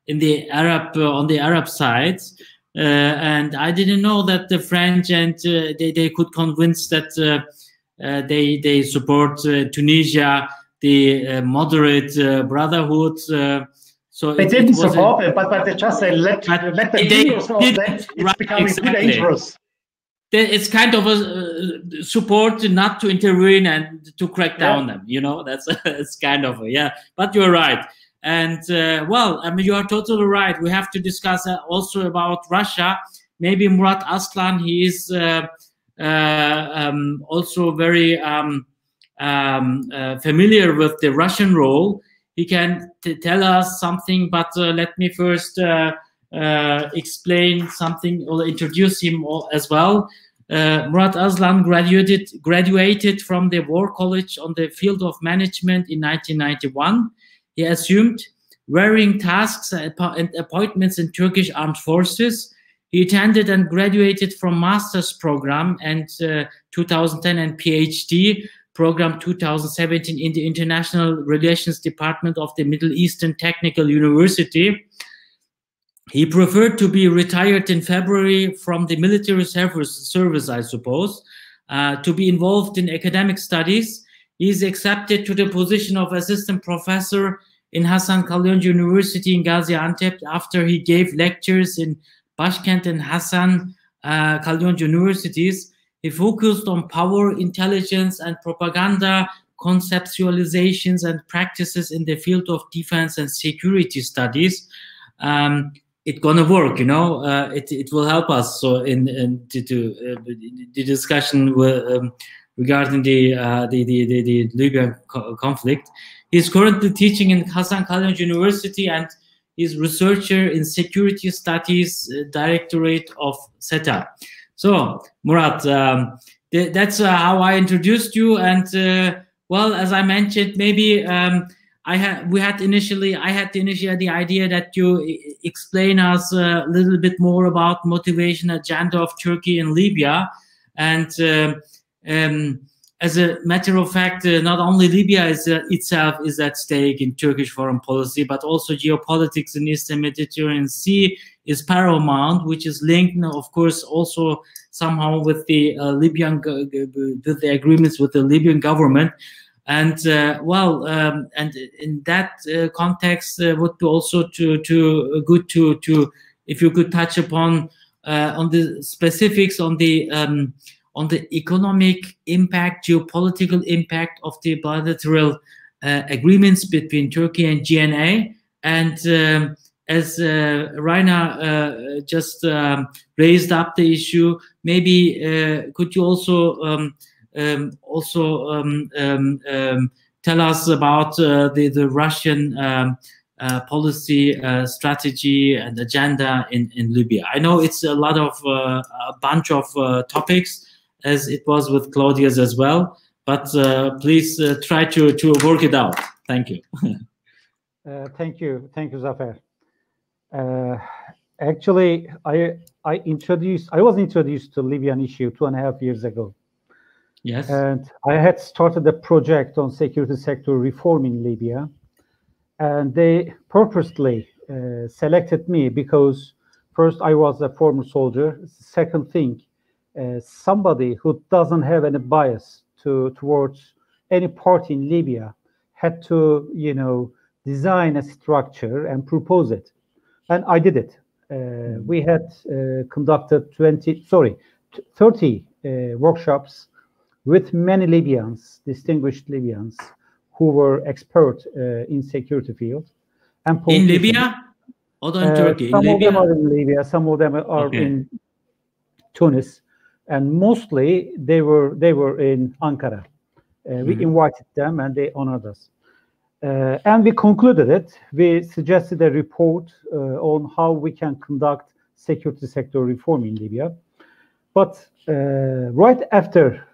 in the on the Arab sides, and I didn't know that the French and they could convince that they support Tunisia, the moderate Brotherhood. So they didn't support it, but they just say let the videos of that. It's becoming too dangerous. It's kind of a support not to intervene and to crack down them. You know, it's kind of But you're right, and well, I mean, you are totally right. We have to discuss also about Russia. Maybe Murat Aslan, he is also very familiar with the Russian role. He can tell us something, but let me first explain something or introduce him as well. Murat Aslan graduated from the War College on the field of management in 1991. He assumed varying tasks and appointments in Turkish armed forces. He attended and graduated from master's program and 2010 and PhD program 2017 in the International Relations Department of the Middle Eastern Technical University. He preferred to be retired in February from the military service, I suppose, to be involved in academic studies. He is accepted to the position of assistant professor in Hasan Kalyoncu University in Gaziantep after he gave lectures in Başkent and Hasan Kalyoncu universities. He focused on power, intelligence, and propaganda conceptualizations and practices in the field of defense and security studies. It's gonna work, you know. It will help us. So in the discussion regarding the Libyan conflict, he's currently teaching in Hasan Kalyoncu University and is researcher in security studies directorate of SETA. So Murat, that's how I introduced you. And well, as I mentioned, maybe I had initially the idea that you explain us a little bit more about motivation agenda of Turkey in Libya, and as a matter of fact, not only Libya itself is at stake in Turkish foreign policy, but also geopolitics in Eastern Mediterranean Sea is paramount, which is linked, of course, also somehow with the with the agreements with the Libyan government. And well, and in that context, would be also good to if you could touch upon on the specifics on the economic impact, geopolitical impact of the bilateral agreements between Turkey and GNA. And as Reiner just raised up the issue, maybe could you also tell us about the Russian policy, strategy, and agenda in Libya? I know it's a lot of a bunch of topics, as it was with Claudia's as well, but please try to work it out. Thank you. Thank you, Zafer. Actually, I was introduced to Libyan issue 2.5 years ago. Yes. And I had started a project on security sector reform in Libya. And they purposely selected me because first, I was a former soldier. Second thing, somebody who doesn't have any bias towards any party in Libya had to, design a structure and propose it. And I did it. We had conducted 30 workshops with many Libyans, distinguished Libyans, who were expert in security field. And in Libya or in Turkey? Some in of them Libya? are in Libya, some of them are in Tunis, and mostly they were in Ankara. We invited them and they honored us. And we concluded it. We suggested a report on how we can conduct security sector reform in Libya. But right after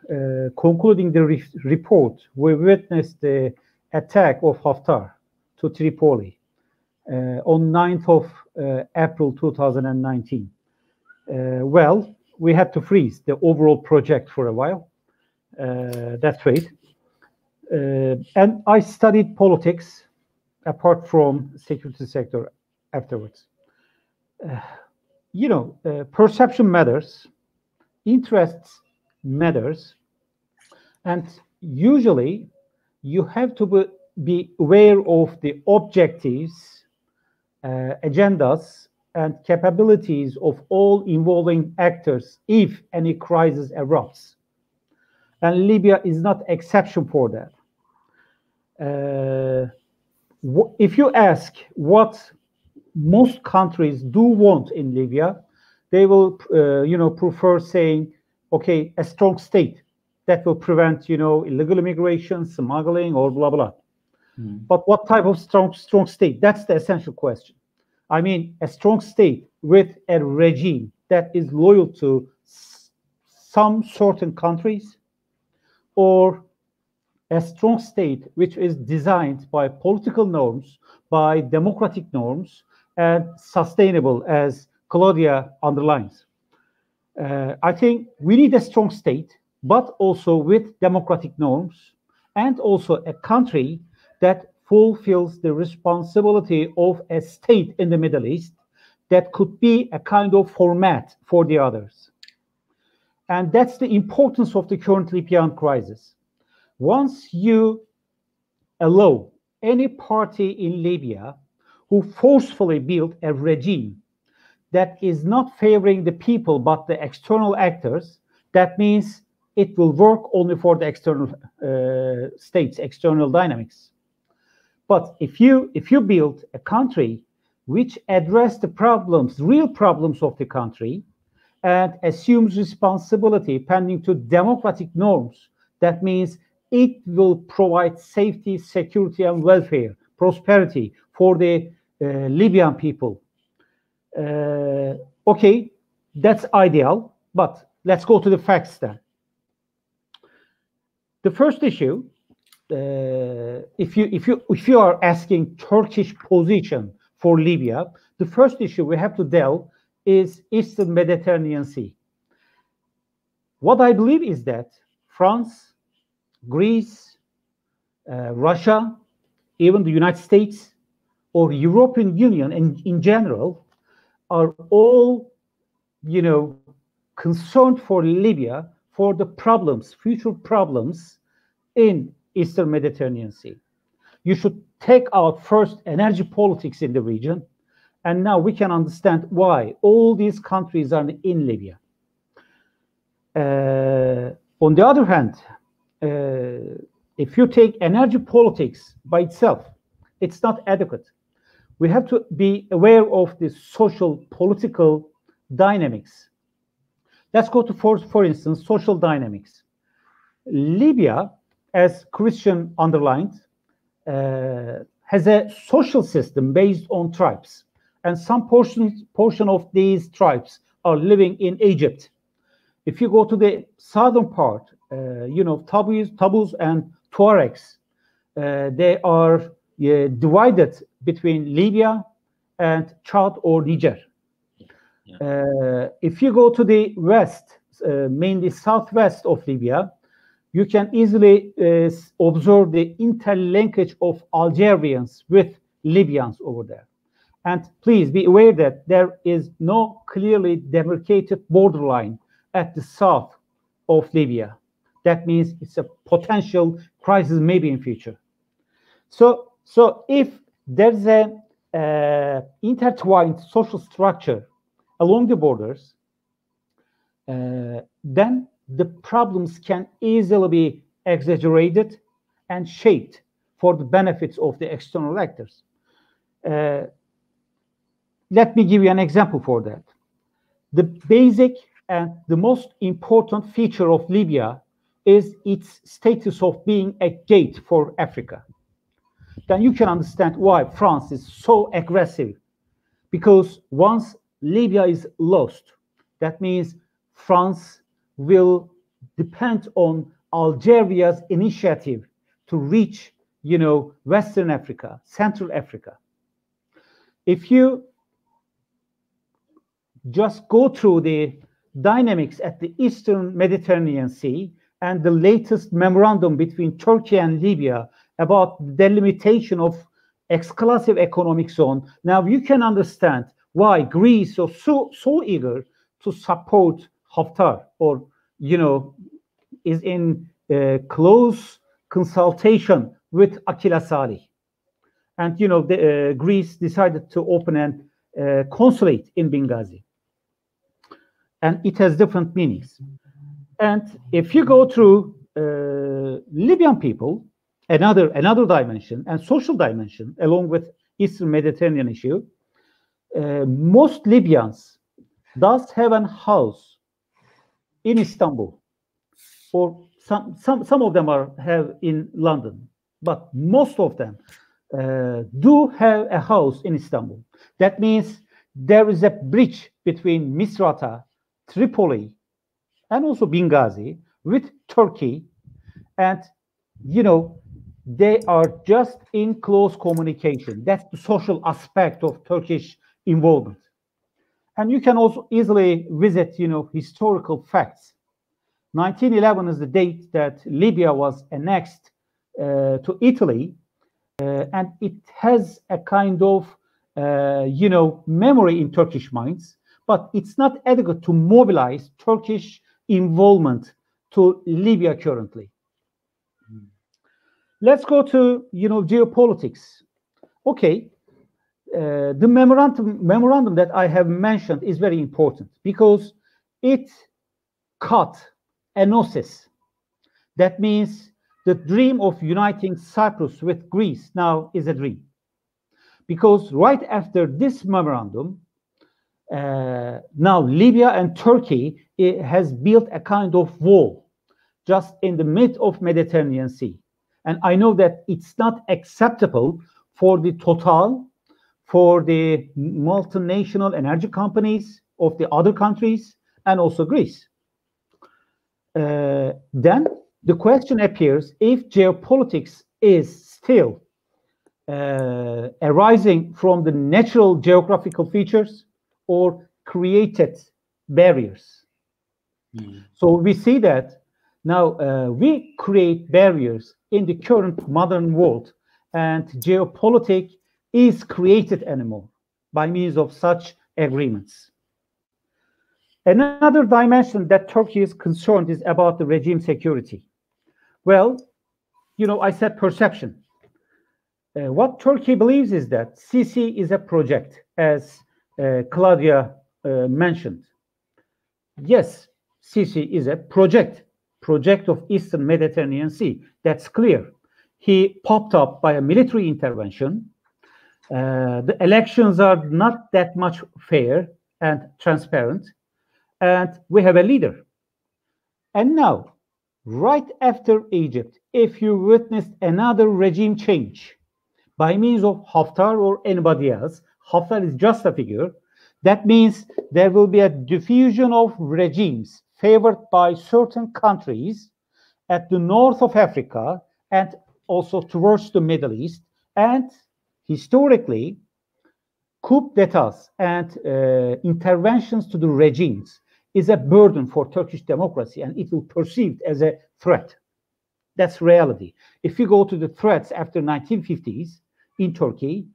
concluding the report, we witnessed the attack of Haftar to Tripoli on 9th of April 2019. Well, we had to freeze the overall project for a while. That's right. And I studied politics apart from security sector afterwards. Perception matters, interests matters, and usually you have to be aware of the objectives, agendas, and capabilities of all involving actors if any crisis erupts. And Libya is not exception for that. If you ask what most countries do want in Libya, they will, prefer saying, okay, a strong state that will prevent, illegal immigration, smuggling, or blah blah. But what type of strong state? That's the essential question. I mean, a strong state with a regime that is loyal to some certain countries, or a strong state which is designed by political norms, by democratic norms, and sustainable, as Claudia underlines. I think we need a strong state, but also with democratic norms, and also a country that fulfills the responsibility of a state in the Middle East that could be a kind of format for the others. And that's the importance of the current Libyan crisis. Once you allow any party in Libya who forcefully built a regime that is not favoring the people but the external actors, that means it will work only for the external states, external dynamics. But if you build a country which addresses the problems, real problems of the country, and assumes responsibility pending to democratic norms, that means it will provide safety, security, and welfare, prosperity for the Libyan people. Okay, that's ideal, but let's go to the facts then. The first issue, if you are asking Turkish position for Libya, the first issue we have to deal is Eastern Mediterranean Sea. What I believe is that France, Greece, Russia, even the United States or European Union in general are all, concerned for Libya, for the problems, future problems in Eastern Mediterranean Sea. You should take out first energy politics in the region, and now we can understand why all these countries are in Libya. On the other hand, if you take energy politics by itself, it's not adequate. We have to be aware of the social, political dynamics. Let's go to, for instance, social dynamics. Libya, as Christian underlined, has a social system based on tribes. And some portion of these tribes are living in Egypt. If you go to the southern part, Tabus and Tuaregs, they are divided between Libya and Chad or Niger. If you go to the west, mainly southwest of Libya, you can easily observe the interlinkage of Algerians with Libyans over there. And please be aware that there is no clearly demarcated borderline at the south of Libya. That means it's a potential crisis maybe in future. So if there's a intertwined social structure along the borders, then the problems can easily be exaggerated and shaped for the benefits of the external actors. Let me give you an example for that. The basic and the most important feature of Libya is its status of being a gate for Africa. Then you can understand why France is so aggressive. Because once Libya is lost, that means France will depend on Algeria's initiative to reach, Western Africa, Central Africa. If you just go through the dynamics at the Eastern Mediterranean Sea and the latest memorandum between Turkey and Libya about the delimitation of exclusive economic zone, now you can understand why Greece is so eager to support Haftar, or is in close consultation with Akila Salih. And Greece decided to open a consulate in Benghazi, and it has different meanings. And if you go through Libyan people, another dimension and social dimension along with Eastern Mediterranean issue, most Libyans does have a house in Istanbul, or some of them have in London, but most of them do have a house in Istanbul. That means there is a bridge between Misrata, Tripoli, and also Benghazi with Turkey, and they are just in close communication. That's the social aspect of Turkish involvement. And you can also easily visit, historical facts. 1911 is the date that Libya was annexed to Italy, and it has a kind of, memory in Turkish minds, but it's not adequate to mobilize Turkish involvement to Libya currently. Let's go to, geopolitics. Okay. The memorandum that I have mentioned is very important because it cut enosis. That means the dream of uniting Cyprus with Greece now is a dream. Because right after this memorandum, now Libya and Turkey has built a kind of wall just in the mid of Mediterranean Sea. And I know that it's not acceptable for the Total, for the multinational energy companies of the other countries, and also Greece. Then the question appears if geopolitics is still arising from the natural geographical features or created barriers. So we see that now we create barriers in the current modern world, and geopolitics is created anymore by means of such agreements. Another dimension that Turkey is concerned is about the regime security. Well, I said perception. What Turkey believes is that Sisi is a project, as Claudia mentioned. Yes, Sisi is a project of Eastern Mediterranean Sea. That's clear. He popped up by a military intervention. The elections are not that much fair and transparent, and we have a leader. And now, right after Egypt, if you witnessed another regime change by means of Haftar or anybody else, Haftar is just a figure, that means there will be a diffusion of regimes favored by certain countries at the north of Africa and also towards the Middle East. And historically, coup d'etats and interventions to the regimes is a burden for Turkish democracy, and it will be perceived as a threat. That's reality. If you go to the threats after 1950s in Turkey,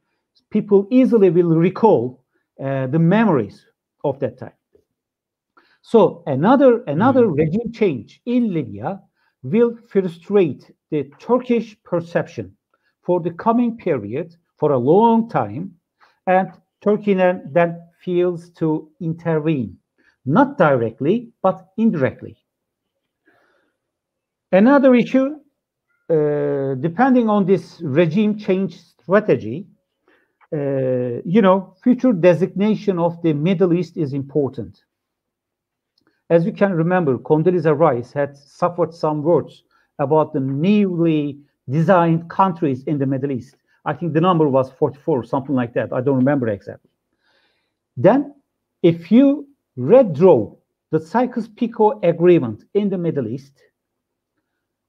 people easily will recall the memories of that time. So another regime change in Libya will frustrate the Turkish perception for the coming period for a long time, and Turkey then feels to intervene, not directly, but indirectly. Another issue, depending on this regime change strategy, future designation of the Middle East is important. As you can remember, Condoleezza Rice had suffered some words about the newly designed countries in the Middle East. I think the number was 44, something like that. I don't remember exactly. Then, if you redraw the Sykes-Picot Agreement in the Middle East,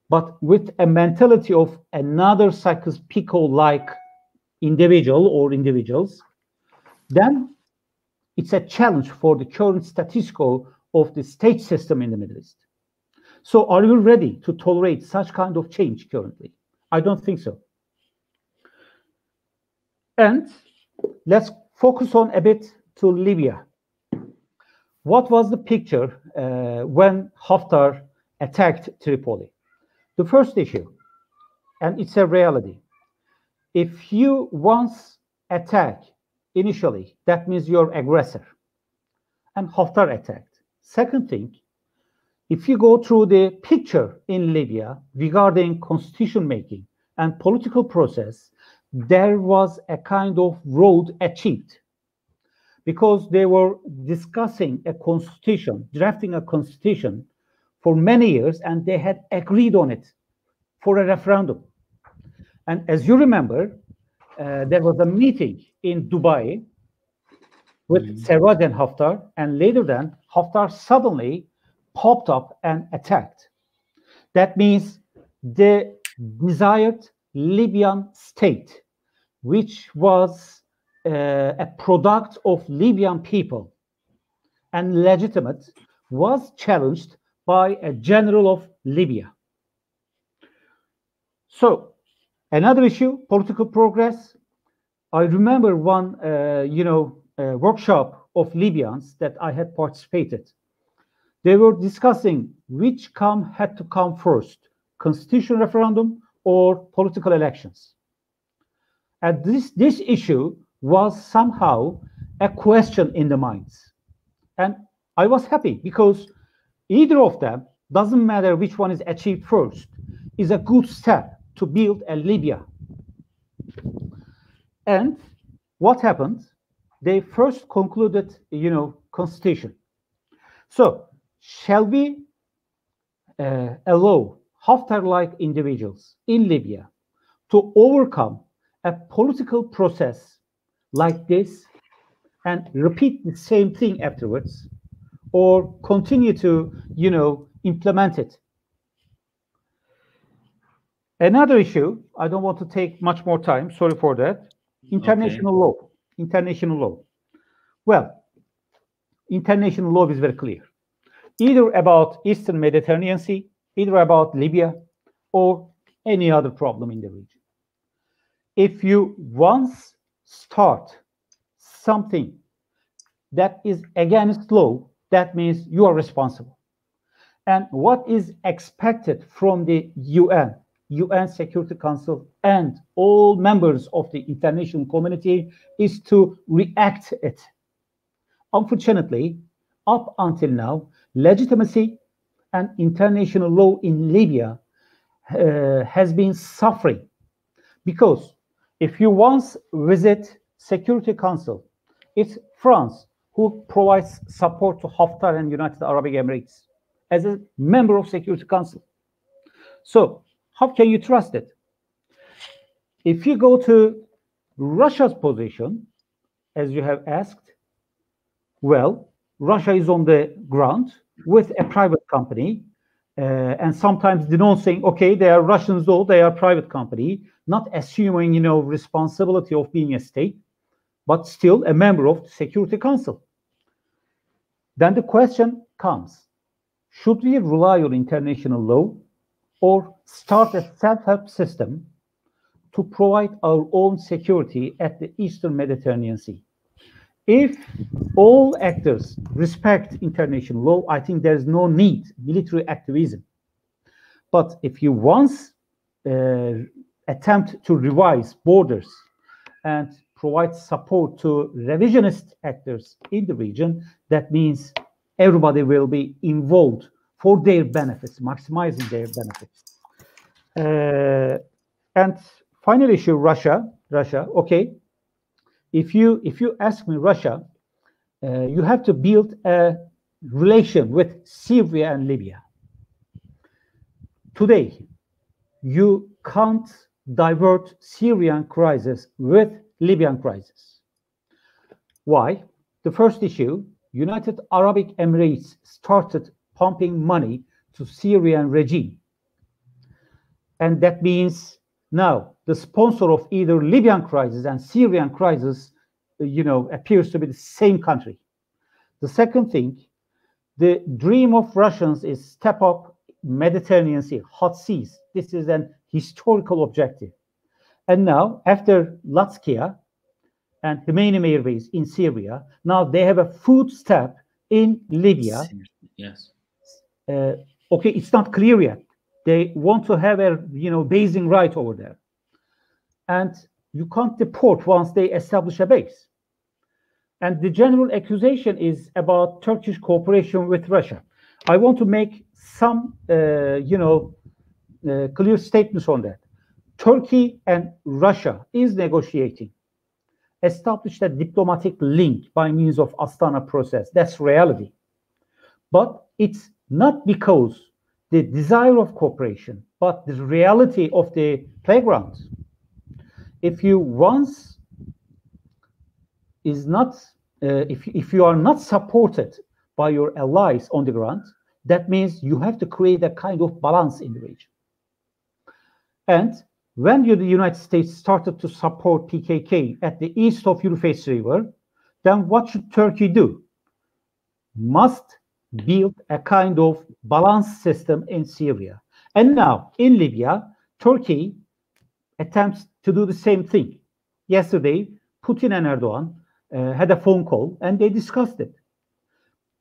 but with a mentality of another Sykes-Picot-like individual or individuals, then it's a challenge for the current status quo of the state system in the Middle East. So are you ready to tolerate such kind of change currently? I don't think so. And let's focus on a bit to Libya. What was the picture when Haftar attacked Tripoli? The first issue, and it's a reality. If you once attack initially, that means you're aggressor. And Haftar attacked. Second thing, if you go through the picture in Libya regarding constitution making and political process, there was a kind of road achieved because they were discussing a constitution, drafting a constitution for many years, and they had agreed on it for a referendum. And as you remember, there was a meeting in Dubai with Serraj and Haftar, and later then Haftar suddenly popped up and attacked. That means the desired Libyan state, which was a product of Libyan people and legitimate, was challenged by a general of Libya. So another issue, political progress. I remember one, workshop of Libyans that I had participated. They were discussing which had to come first, constitutional referendum or political elections. And this issue was somehow a question in the minds. And I was happy because either of them, doesn't matter which one is achieved first, is a good step to build a Libya. And what happened? They first concluded, constitution. So shall we allow Haftar-like individuals in Libya to overcome a political process like this and repeat the same thing afterwards, or continue to, implement it? Another issue, I don't want to take much more time, sorry for that. International law. International law. Well, international law is very clear. Either about Eastern Mediterranean Sea, either about Libya, or any other problem in the region. If you once start something that is against law, that means you are responsible. And what is expected from the UN Security Council, and all members of the international community is to react it. Unfortunately, up until now, legitimacy and international law in Libya has been suffering, because if you once visit Security Council, it's France who provides support to Haftar and United Arab Emirates as a member of Security Council. So how can you trust it? If you go to Russia's position, as you have asked, well, Russia is on the ground with a private company, and sometimes denouncing, okay, they are Russians, though they are private company, not assuming, responsibility of being a state, but still a member of the Security Council. Then the question comes, should we rely on international law or start a self-help system to provide our own security at the Eastern Mediterranean Sea. If all actors respect international law, I think there's no need military activism. But if you once attempt to revise borders and provide support to revisionist actors in the region, that means everybody will be involved for their benefits, maximizing their benefits. And final issue, Russia. Okay, if you ask me, Russia, you have to build a relation with Syria and Libya. Today, you can't divert Syrian crisis with Libyan crisis. Why? The first issue, United Arab Emirates started pumping money to Syrian regime. And that means now the sponsor of either Libyan crisis and Syrian crisis, appears to be the same country. The second thing, the dream of Russians is step up Mediterranean Sea, hot seas. This is an historical objective. And now, after Latakia and Hmeimim Airways in Syria, now they have a footstep in Libya. Yes. Okay, it's not clear yet. They want to have a basing right over there. And you can't deport once they establish a base. And the general accusation is about Turkish cooperation with Russia. I want to make some, clear statements on that. Turkey and Russia is negotiating, established a diplomatic link by means of Astana process. That's reality. But it's not because the desire of cooperation, but the reality of the playground. If you once is not, if you are not supported by your allies on the ground, that means you have to create a kind of balance in the region. And when the United States started to support PKK at the east of Euphrates River, then what should Turkey do? Must build a kind of balanced system in Syria. And now in Libya, Turkey attempts to do the same thing. Yesterday, Putin and Erdogan had a phone call and they discussed it.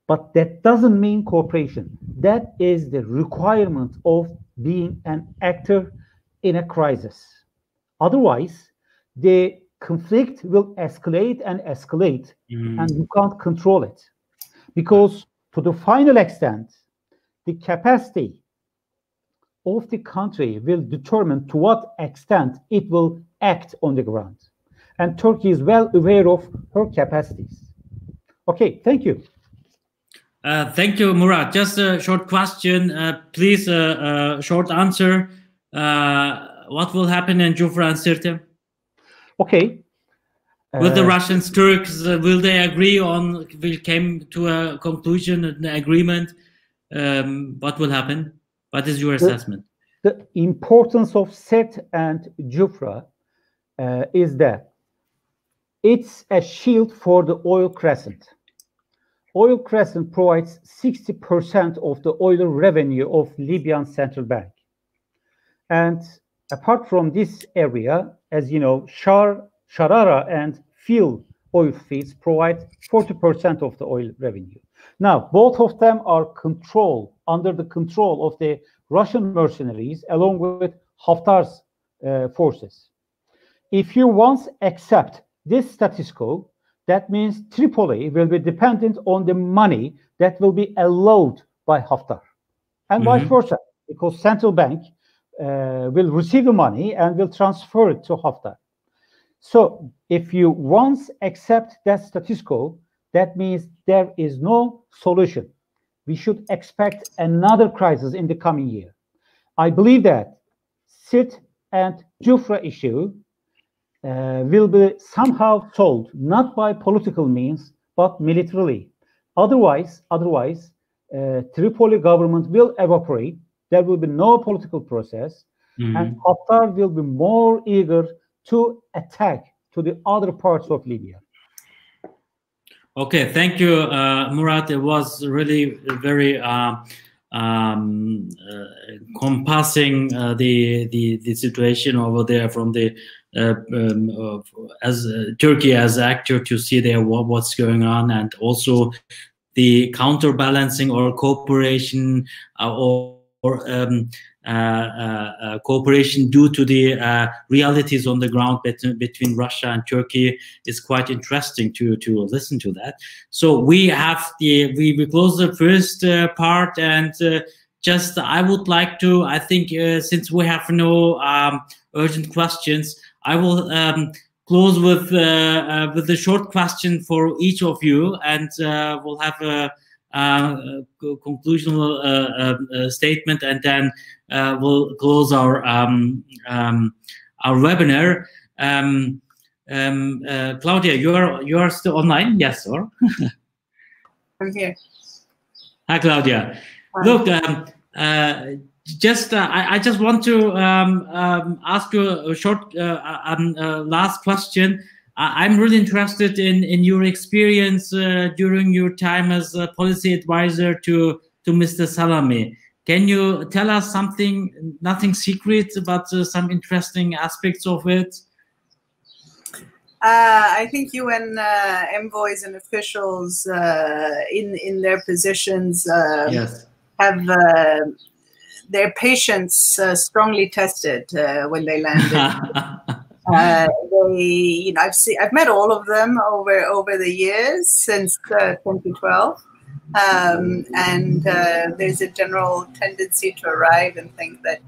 But that doesn't mean cooperation. That is the requirement of being an actor in a crisis. Otherwise, the conflict will escalate and escalate, and you can't control it. Because to the final extent, the capacity of the country will determine to what extent it will act on the ground. And Turkey is well aware of her capacities. Okay, thank you. Thank you, Murat. Just a short question, please. Short answer. What will happen in Jufra and Sirte? Okay. Will the Russians, Turks, will they agree on? Will came to a conclusion, an agreement? What will happen? What is your assessment? The importance of Sirte and Jufra is that it's a shield for the oil crescent. Oil Crescent provides 60% of the oil revenue of Libyan central bank. And apart from this area, as you know, Sharara and Fil oil fields provide 40% of the oil revenue. Now, both of them are under the control of the Russian mercenaries along with Haftar's forces. If you once accept this status quo, that means Tripoli will be dependent on the money that will be allowed by Haftar, and vice versa, because central bank will receive the money and will transfer it to Haftar. So if you once accept that status quo, that means there is no solution. We should expect another crisis in the coming year. I believe that Sirte and Jufra issue will be somehow solved, not by political means, but militarily. Otherwise, Tripoli government will evaporate. There will be no political process, and Haftar will be more eager to attack to the other parts of Libya. Okay, thank you, Murat. It was really very compassing the situation over there from the as Turkey as actor to see there what's going on, and also the counterbalancing or cooperation cooperation due to the realities on the ground between Russia and Turkey is quite interesting to listen to that. So we have we close the first part, and just I would like to, I think since we have no urgent questions, I will close with a short question for each of you, and we'll have a conclusional statement, and then we'll close our webinar. Claudia, you are still online? Yes, or? I'm here. Hi, Claudia. Hi. Look, I just want to ask you a short last question. I'm really interested in your experience during your time as a policy advisor to Mr. Salame. Can you tell us something, nothing secret, but some interesting aspects of it? I think UN envoys and officials in their positions yes. have their patience strongly tested when they landed. I've met all of them over the years since 2012, and there's a general tendency to arrive and think that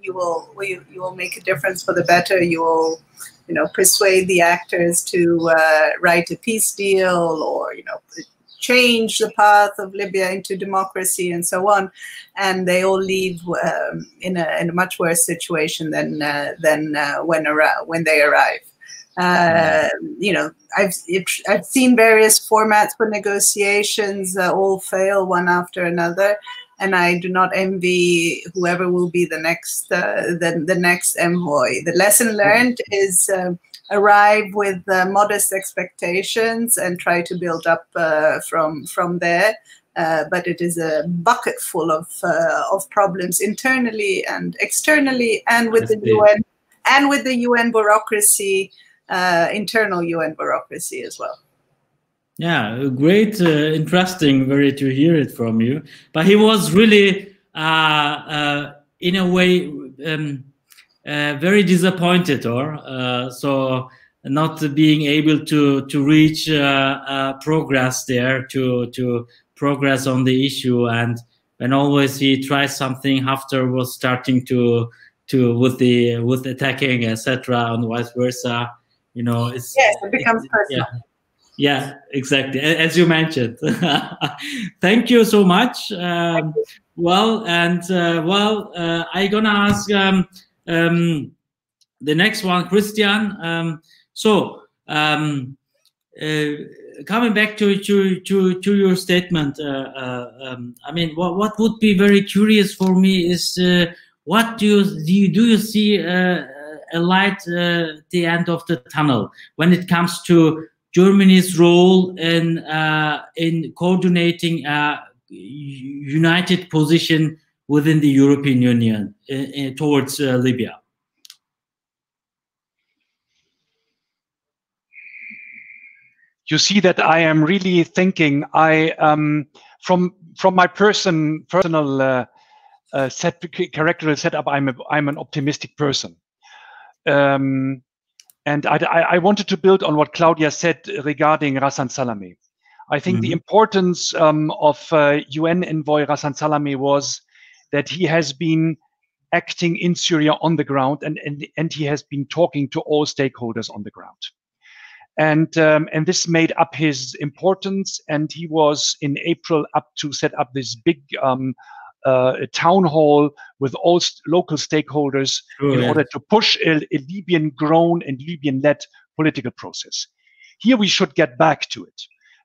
you will make a difference for the better. You will persuade the actors to write a peace deal, or change the path of Libya into democracy and so on, and they all leave in a much worse situation than when they arrive. I've seen various formats for negotiations all fail one after another, and I do not envy whoever will be the next envoy. The lesson learned is arrive with modest expectations and try to build up from there. But it is a bucket full of problems internally and externally, and with the UN and with the UN bureaucracy, internal UN bureaucracy as well. Yeah, great, interesting, very to hear it from you. But he was really, in a way, very disappointed, or so not being able to reach progress there, to progress on the issue, and when always he tries something, after was starting to with attacking, etc., and vice versa. It's, yes, it becomes personal. Yeah, exactly, as you mentioned. Thank you so much. Well, and I'm gonna ask the next one, Christian. Coming back to your statement, I mean, what would be very curious for me is what do you see a light at the end of the tunnel when it comes to Germany's role in coordinating a united position within the European Union towards Libya? You see that I am really thinking. From my personal character setup, I'm an optimistic person. And I wanted to build on what Claudia said regarding Ghassan Salamé. I think the importance of UN envoy Ghassan Salamé was that he has been acting in Syria on the ground, and he has been talking to all stakeholders on the ground. And this made up his importance, and he was in April up to set up this big town hall with all local stakeholders in order to push a Libyan-grown and Libyan-led political process. Here we should get back to it.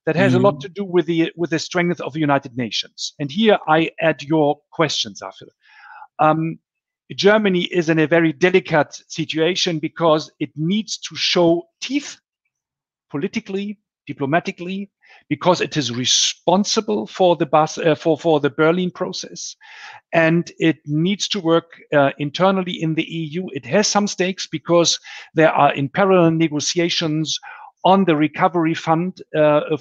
That has a lot to do with the strength of the United Nations. And here I add your questions after. Germany is in a very delicate situation because it needs to show teeth politically, diplomatically, because it is responsible for the Berlin process, and it needs to work internally in the EU. It has some stakes because there are in parallel negotiations on the recovery fund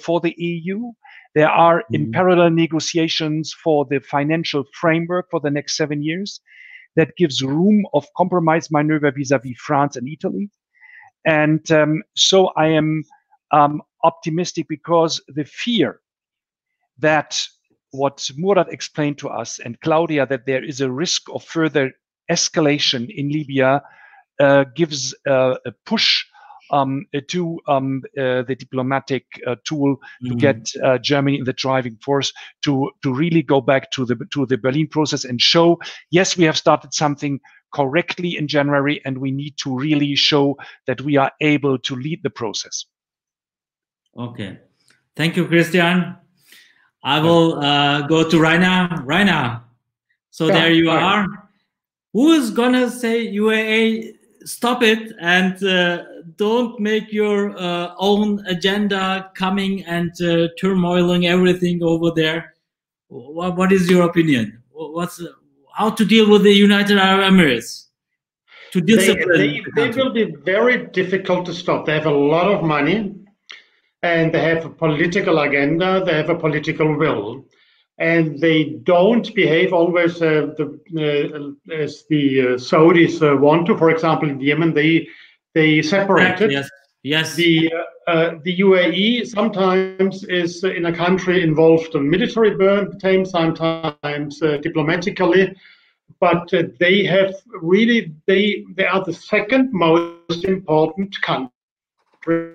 for the EU. There are in parallel negotiations for the financial framework for the next 7 years that gives room of compromise maneuver vis-à-vis France and Italy. And so I am optimistic, because the fear that what Murat explained to us and Claudia, that there is a risk of further escalation in Libya, gives a push to the diplomatic tool to get Germany in the driving force to really go back to the Berlin process and show, yes, we have started something correctly in January, and we need to really show that we are able to lead the process. Okay, thank you, Christian. I will go to Reiner. Reiner, so there you are. Who is gonna say UAE, stop it, and don't make your own agenda coming and turmoiling everything over there? What is your opinion? How to deal with the United Arab Emirates? To discipline they will be very difficult to stop. They have a lot of money, and they have a political agenda. They have a political will, and they don't behave always as the Saudis want to. For example, in Yemen, they separated. Yes. Yes. The UAE sometimes is in a country involved in military burn, sometimes diplomatically, but they have really they are the second most important country.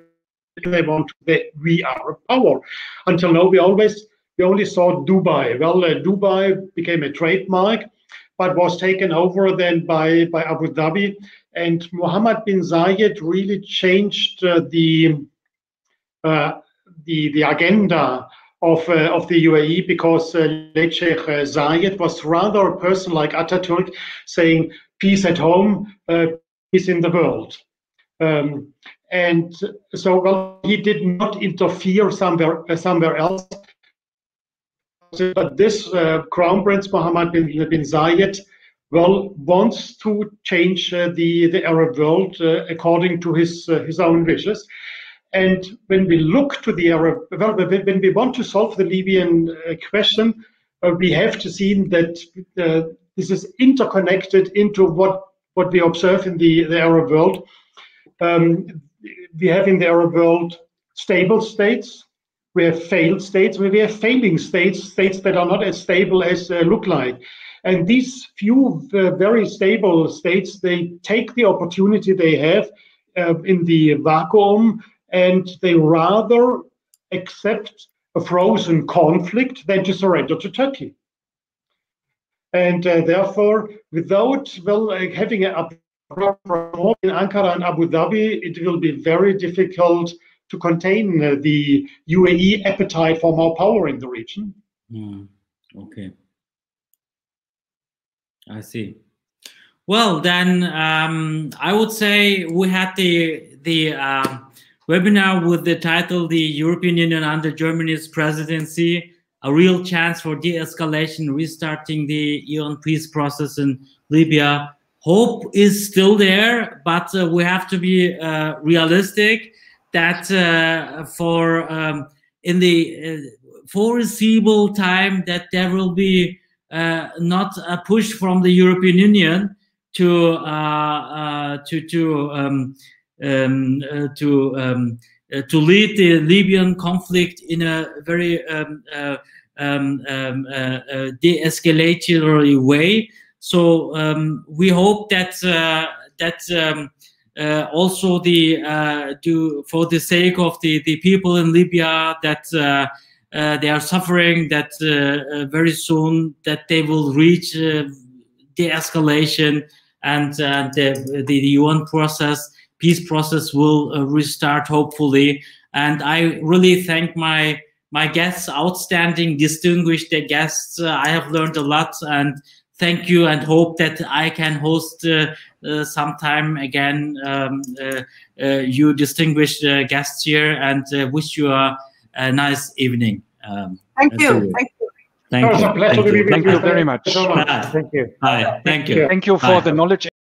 We are a power. Until now, we only saw Dubai. Well, Dubai became a trademark, but was taken over then by Abu Dhabi. And Mohammed bin Zayed really changed the agenda of the UAE, because late Sheikh Zayed was rather a person like Atatürk, saying peace at home, peace in the world. And so, well, he did not interfere somewhere else. But this Crown Prince Mohammed bin Zayed, well, wants to change the Arab world according to his own wishes. And when we look to the Arab, well, when we want to solve the Libyan question, we have to see that this is interconnected into what we observe in the Arab world. We have in the Arab world stable states, we have failed states, we have failing states that are not as stable as look like. And these few very stable states, they take the opportunity they have in the vacuum, and they rather accept a frozen conflict than to surrender to Turkey. And therefore, without having a in Ankara and Abu Dhabi, it will be very difficult to contain the UAE appetite for more power in the region. Okay, I see. Well, then I would say we had the webinar with the title "The European Union under Germany's Presidency: A Real Chance for De-escalation, Restarting the UN Peace Process in Libya." Hope is still there, but we have to be realistic that for in the foreseeable time that there will be not a push from the European Union to lead the Libyan conflict in a very de-escalatory way. So we hope that also for the sake of the people in Libya, that they are suffering, that very soon that they will reach de-escalation, and the UN process, peace process will restart hopefully. And I really thank my guests, outstanding, distinguished guests. I have learned a lot, and thank you, and hope that I can host sometime again you distinguished guests here, and wish you a a nice evening. Thank you. Thank you. Thank you. Thank you very much. Thank you. Bye. Thank you. Thank you for the knowledge